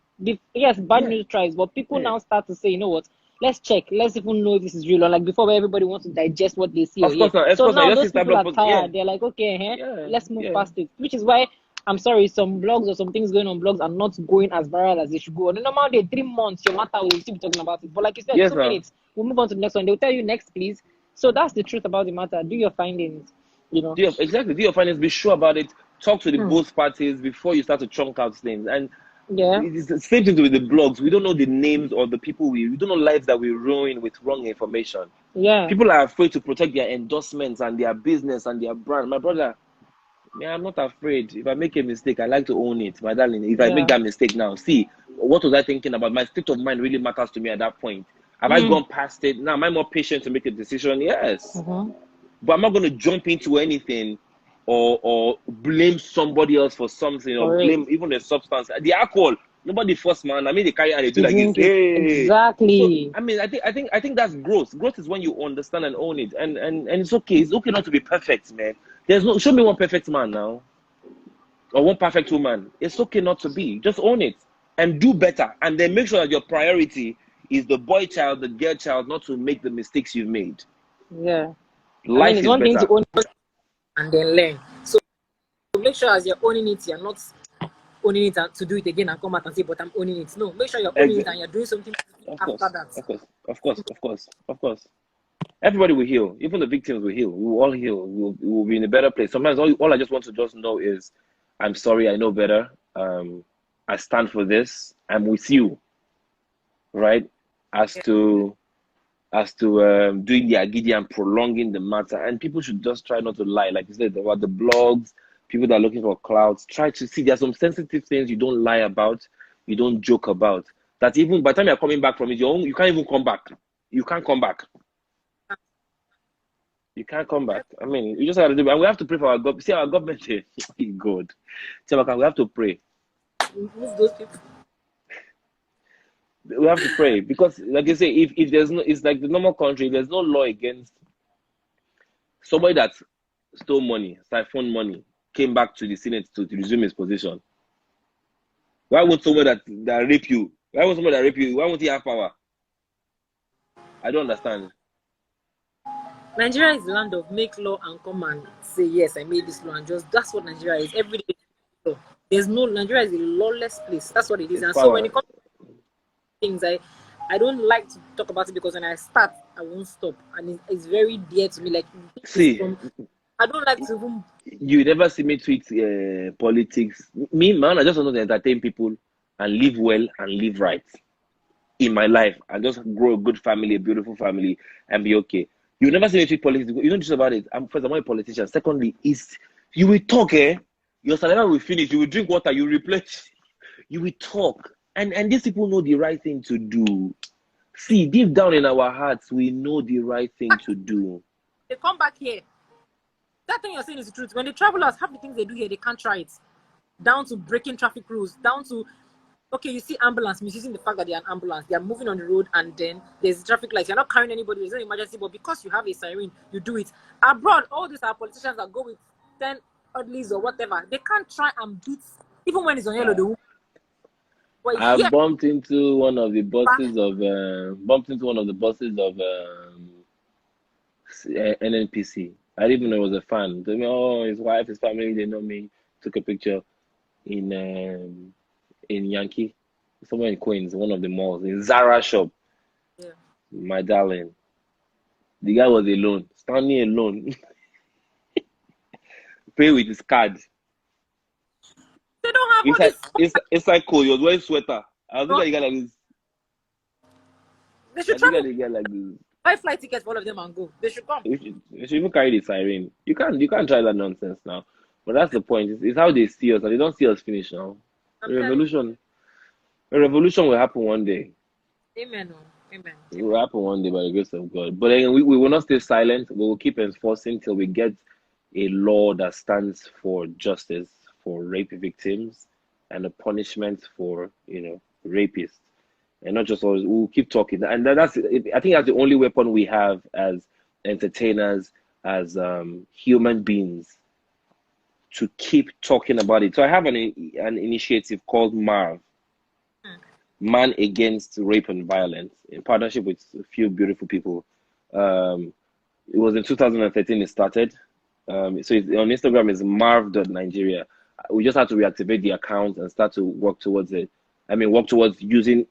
Yes, bad Yeah, news tries, but people yeah. now start to say, you know what? Let's check. Let's even know if this is real. Or like before, where everybody wants to digest what they see or Of hear. course not. Of So course not. now You just those see that people blog are post. Yeah, tired. They're like, okay, yeah, let's move yeah. past it. Which is why I'm sorry, some blogs or some things going on blogs are not going as viral as they should go. On a normal day, 3 months, your matter will still be talking about it. But like you said, Yes, two now. minutes, we'll move on to the next one. They'll tell you next, please. So that's the truth about the matter. Do your findings, you know. Do your finance. Be sure about it. Talk to the Hmm. both parties before you start to chunk out things. And Yeah, it's the same thing with the blogs. We don't know the names or the people we don't know lives that we ruin with wrong information. yeah, People are afraid to protect their endorsements and their business and their brand. My brother, yeah, I'm not afraid. If I make a mistake, I like to own it, my darling. If I make yeah. that mistake now, see, what was I thinking about? My state of mind really matters to me at that point. Have I Mm. gone past it? Now, am I more patient to make a decision? Yes. Mm-hmm. But I'm not going to jump into anything or blame somebody else for something or For it. blame even the substance. The alcohol, nobody force man. I mean, they carry and they do To like this. drink it. Hey. So Exactly. I mean, I think that's growth. Growth is when you understand and own it, and it's okay. It's okay not to be perfect, man. There's no show me one perfect man now or one perfect woman. It's okay not to be. Just own it and do better, and then make sure that your priority is the boy child, the girl child, not to make the mistakes you've made. Yeah. I mean, Life it's is one thing to better. own it and then learn. So make sure as you're owning it, you're not owning it and to do it again and come back and say, but I'm owning it. No, make sure you're owning it and you're doing something Of after course, that. of course, of course, of course, of course. Everybody will heal. Even the victims will heal. We will all heal. We will be in a better place. Sometimes all I just want to just know is, I'm sorry. I know better. I stand for this. I'm with you, right? As to doing the agidi and prolonging the matter. And people should just try not to lie. Like you said about the blogs, people that are looking for clouds. Try to see there's some sensitive things you don't lie about, you don't joke about. That even by the time you're coming back from it, you can't even come back. You can't come back. You can't come back. I mean, you just have to do it. And we have to pray for our government. See, our government here, God. Chimaka, we have to pray. Remove those people. We have to pray because, like you say, if there's no, it's like the normal country. There's no law against somebody that stole money, siphoned money, came back to the Senate to resume his position. Why would someone that rape you? Why would someone that rape you? Why won't he have power? I don't understand. Nigeria is the land of make law and come and say yes, I made this law, and just that's what Nigeria is. Every day, there's no Nigeria is a lawless place. That's what it is. It's And so when power. it comes to things, I don't like to talk about it because when I start, I won't stop, and it's very dear to me. Like See, I don't like to even. you never see me tweet politics. Me, man, I just want to entertain people and live well and live right in my life and just grow a good family, a beautiful family, and be okay. You never see me tweet politics. You don't just about it. First, I'm not a politician. Secondly, is you will talk, your salary will finish. You will drink water. You will replenish. You will talk, and these people know the right thing to do. See, deep down in our hearts, we know the right thing to do. They come back here. That thing you're saying is the truth. When the travelers have the things they do here, they can't try it. Down to breaking traffic rules, down to, okay, you see ambulance, misusing the fact that they're an ambulance. They are moving on the road and then there's traffic lights. You're not carrying anybody, there's no emergency, but because you have a siren, you do it. Abroad, all these are politicians that go with 10 oddlies or whatever. They can't try and beat, even when it's on yellow, they won't. I Yeah, bumped into one of the buses of NNPC. I didn't even know it was a fan. Told me, oh, his wife, his family, they know me. Took a picture in Yankee, somewhere in Queens, one of the malls, in Zara shop. yeah. My darling, the guy was alone, standing alone, pay with his card. They don't have all this. Inside cold, he was wearing sweater. I was looking at the guy like this. They should I think travel. at the guy like this. Buy flight tickets for all of them and go. They should come. You should even carry the siren. You can't try that nonsense now. But that's the point. It's how they see us, and they don't see us finish now. I'm telling you. A revolution will happen one day. Amen. Amen. It will happen one day by the grace of God. But then we will not stay silent. We will keep enforcing till we get a law that stands for justice for rape victims and a punishment for rapists. And not just always, we'll keep talking. And I think that's the only weapon we have as entertainers, as human beings, to keep talking about it. So I have an initiative called MARV, Man Against Rape and Violence, in partnership with a few beautiful people. It was in 2013 it started. So on Instagram is marv.nigeria. We just had to reactivate the account and start to work towards it. Work towards using,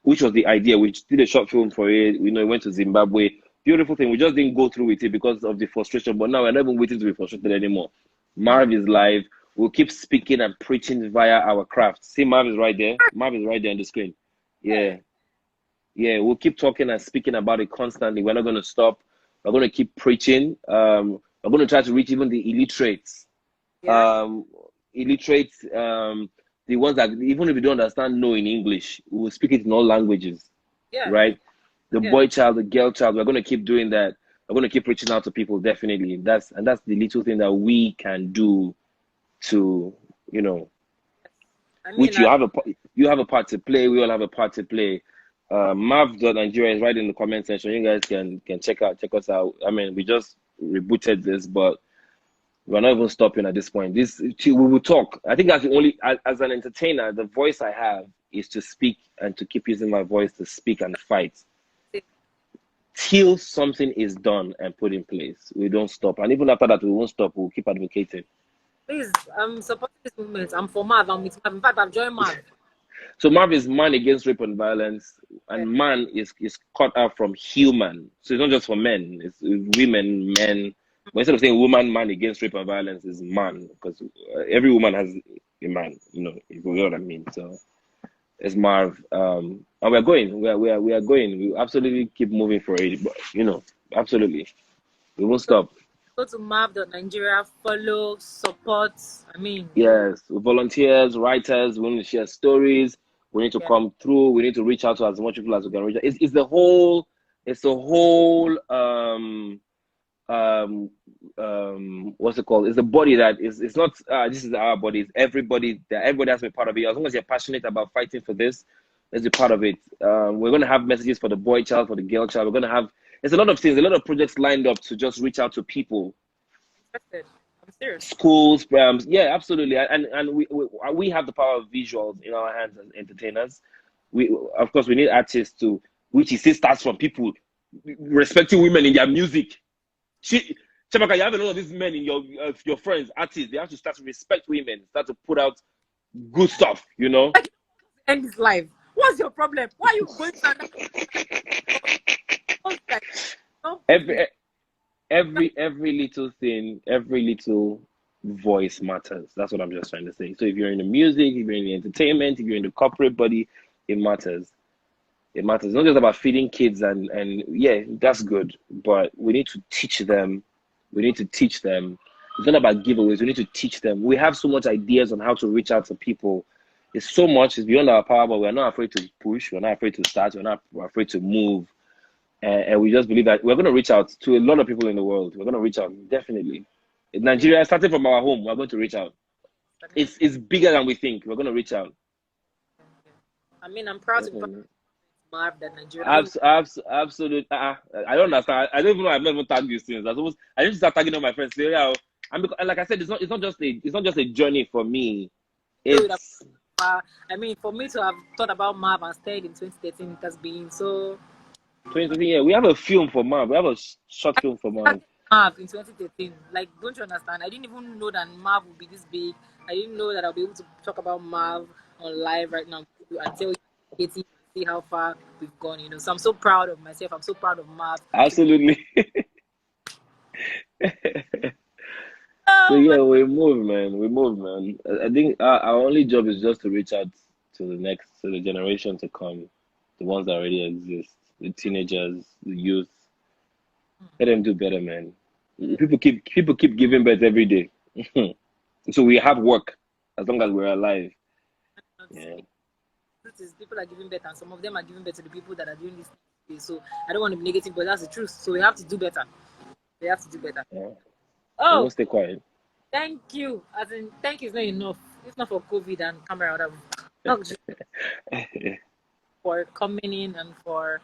which was the idea. We did a short film for it. It went to Zimbabwe. Beautiful thing. We just didn't go through with it because of the frustration. But now we're not even waiting to be frustrated anymore. Marv is live. We'll keep speaking and preaching via our craft. See, Marv is right there. Marv is right there on the screen. Yeah. We'll keep talking and speaking about it constantly. We're not going to stop. We're going to keep preaching. We're going to try to reach even the illiterates. The ones that, even if you don't understand no in English, we will speak it in all languages. Right? The boy child, the girl child, we're going to keep doing that. We're going to keep reaching out to people, definitely. That's the little thing that we can do to, which you have a part to play. We all have a part to play. Marv.Nigeria is right in the comment section. You guys can check us out. We just rebooted this, but we're not even stopping at this point. We will talk. I think that's the only, as an entertainer, the voice I have is to speak and to keep using my voice to speak and fight till something is done and put in place. We don't stop, and even after that, we won't stop. We'll keep advocating. Please, I'm supporting this movement. I'm for Marv. I'm with Marv. In fact, I've joined Marv. So Marv is Man Against Rape and Violence, and man is cut out from human. So it's not just for men. It's women, men. But instead of saying woman, man against rape and violence is man, because every woman has a man. If you know what I mean. So it's Marv, and we're going. We are going. We absolutely keep moving for it. But absolutely, we won't stop. Go to Marv.Nigeria, follow, support. Yes, volunteers, writers. We want to share stories. We need to come through. We need to reach out to as much people as we can reach out. It's the whole what's it called? It's the body that is. It's not. This is our body. It's everybody. That everybody has to be part of it. As long as you're passionate about fighting for this, let's be part of it. We're gonna have messages for the boy child, for the girl child. We're gonna have. There's a lot of things, a lot of projects lined up to just reach out to people, Interested. I'm serious. schools, yeah, absolutely. And we have the power of visuals in our hands as entertainers. We, of course, we need artists to, which it still starts from people respecting women in their music. Chabaka, you have a lot of these men in your friends, artists. They have to start to respect women, start to put out good stuff. You know, End this life. What's your problem? Why are you going to like, no? every little thing, every little voice matters. That's what I'm just trying to say. So if you're in the music, if you're in the entertainment, if you're in the corporate body, it matters. It matters. It's not just about feeding kids and yeah, that's good. But we need to teach them. We need to teach them. It's not about giveaways. We need to teach them. We have so much ideas on how to reach out to people. It's so much. It's beyond our power, but we're not afraid to push. We're not afraid to start. We're not afraid to move. And we just believe that we're going to reach out to a lot of people in the world. We're going to reach out, definitely. In Nigeria, starting from our home, we're going to reach out. It's bigger than we think. We're going to reach out. I mean, I'm proud to be Definitely. part of that Nigeria. Absolutely. I don't understand. I don't even know. I've never tagged these things. I need to start tagging all my friends. So, yeah, and like I said, it's not just a journey for me. It's I mean, for me to have thought about Marv and stayed in 2013, it has been so. 2020. Yeah, we have a film for Marv. We have a short film for Marv. Marv in 2013, like, don't you understand? I didn't even know that Marv would be this big. I didn't know that I'll be able to talk about Marv on live right now and tell you, Katie, see how far we've gone. You know, so I'm so proud of myself. I'm so proud of Marv. Absolutely. So Oh my yeah, we move, man. We move, man. I think our only job is just to reach out to the generation to come, the ones that already exist, the teenagers, the youth. Let them do better, man. People keep giving birth every day, so we have work as long as we're alive. God. Yeah, Truth is, people are giving birth, and some of them are giving birth to the people that are doing this thing. So I don't want to be negative, but that's the truth. So we have to do better. We have to do better. yeah. We Oh, won't stay quiet. thank you. As in, thank you is not enough. If not for COVID and camera, I would have not just for coming in and for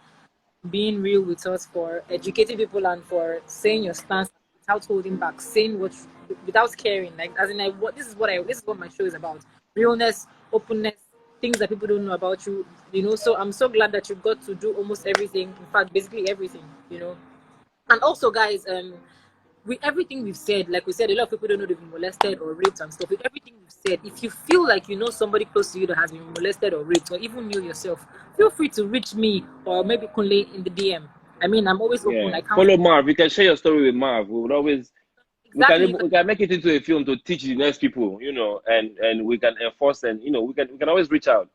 being real with us, for educating people, and for saying your stance without holding back, saying what without caring. Like, as in, this is what my show is about: realness, openness, things that people don't know about you. You know, so I'm so glad that you got to do almost everything. In fact, basically everything. You know, and also, guys, with everything we've said, like we said, a lot of people don't know they've been molested or raped and stuff. With everything we've said, if you feel like you know somebody close to you that has been molested or raped, or even you yourself, feel free to reach me or maybe Kunle in the DM. I mean, I'm always open. Yeah, I count follow Marv. You can share your story with Marv. We would always exactly. You can, we can make it into a film to teach the next people, and we can enforce and we can always reach out.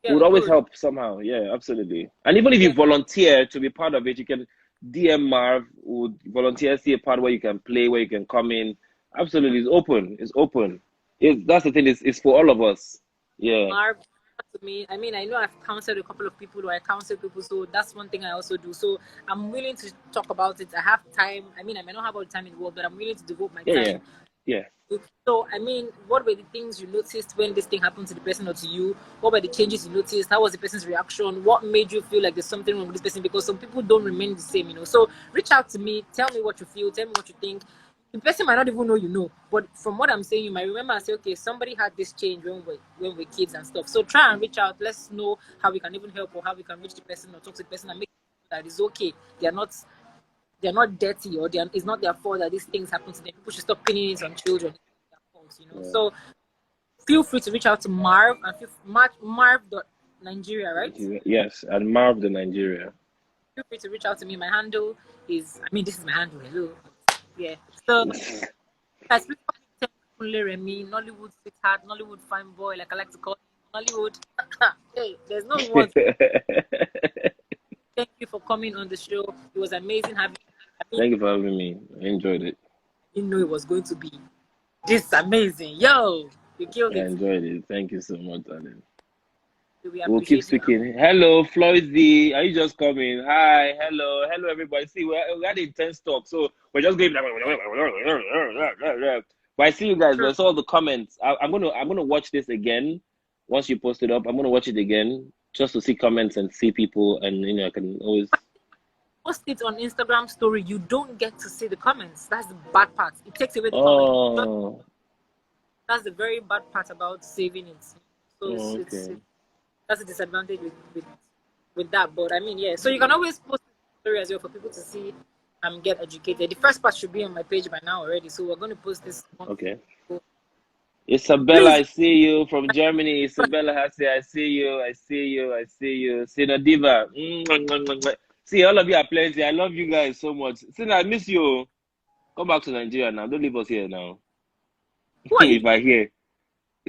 We yeah, would you always know, help somehow. Yeah, absolutely. And even if you yeah, volunteer to be part of it, you can DM Marv, would volunteer, see a part where you can play, where you can come in. Absolutely, it's open. It's open. That's the thing. It's for all of us. Yeah, Marv to me. I mean, I know I've counseled a couple of people, or I counsel people, so that's one thing I also do. So I'm willing to talk about it. I have time. I mean, I may not have all the time in the world, but I'm willing to devote my yeah, yeah, time. yeah. So, I mean, what were the things you noticed when this thing happened to the person or to you? What were the changes you noticed? How was the person's reaction? What made you feel like there's something wrong with this person? Because some people don't remain the same, you know. So, reach out to me. Tell me what you feel. Tell me what you think. The person might not even know you know, but from what I'm saying, you might remember and say, okay, somebody had this change when we're kids and stuff. So try and reach out. Let's know how we can even help or how we can reach the person or talk to the person and make sure that it's okay. They're not dirty, or it's not their fault that these things happen to them. People should stop pinning it on children. It's their fault, you know. Yeah. So feel free to reach out to Marv and Marv.Nigeria, right? Nigeria. Yes, and Marv the Nigeria. Feel free to reach out to me. My handle is, I mean, this is my handle. Hello. Yeah. So, guys, please call me Kunleremi, Nollywood sweetheart, Nollywood fine boy, like I like to call him. Nollywood. Hey, there's no words. Thank you for coming on the show. It was amazing having you. I mean, Thank you for having me. I enjoyed it. I didn't know it was going to be this amazing. Yo, you killed I it. enjoyed it. Thank you so much, darling. We We'll keep appreciate you. speaking. Hello, Floydie. Are you just coming? Hi, hello, everybody. See, we had intense talk, so we're just going. But I see you guys. There's all the comments. I'm gonna watch this again once you post it up. I'm gonna watch it again just to see comments and see people, and I can always Post it on Instagram story. You don't get to see the comments. That's the bad part. It takes away the comment. Oh, That's the very bad part about saving it. So it's okay. that's a disadvantage with that. But I mean, yeah. So you can always post the story as well for people to see and get educated. The first part should be on my page by now already. So we're going to post this one. Okay. Isabella, Please. I see you from Germany. Isabella Hassi, I see you. I see you. I see you. Sina Diva. See, all of you are plenty. I love you guys so much. Sina, I miss you. Come back to Nigeria now. Don't leave us here now. Who are you? If I hear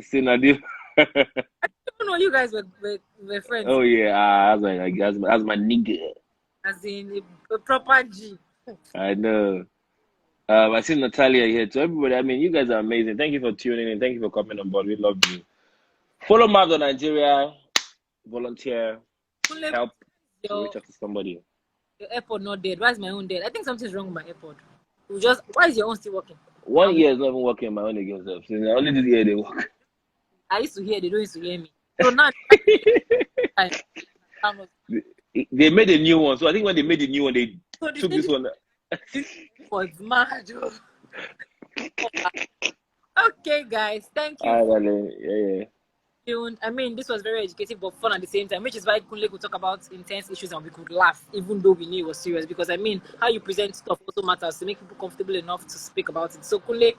Sina Diva. I don't know you guys were friends. Oh yeah, that's my nigga. As in a proper G. I know. I see Natalia here too. Everybody, I mean, you guys are amazing. Thank you for tuning in. Thank you for coming on board. We love you. Follow Mavdo Nigeria. Volunteer. Kunle, Help to your reach out to somebody. AirPod not dead. Why is my own dead? I think something's wrong with my AirPod. Why is your own still working? 1 year is not even working my own against them. So only this year they work. I used to hear, they don't used to hear me. So now They made a new one. So I think when they made the new one, they so took this one. was mad. Okay, guys. Thank you Ah, for yeah. tuned. I mean, this was very educative but fun at the same time, which is why Kunle could talk about intense issues and we could laugh, even though we knew it was serious. Because I mean, how you present stuff also matters to make people comfortable enough to speak about it. So Kunle,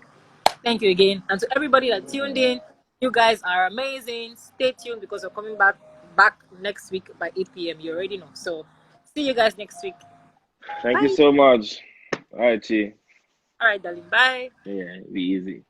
thank you again. And to everybody that tuned in, you guys are amazing. Stay tuned because we're coming back next week by 8 p.m. You already know. So see you guys next week. Thank you Bye. so much. All right, Chi. All right, darling. Bye. Yeah, be easy.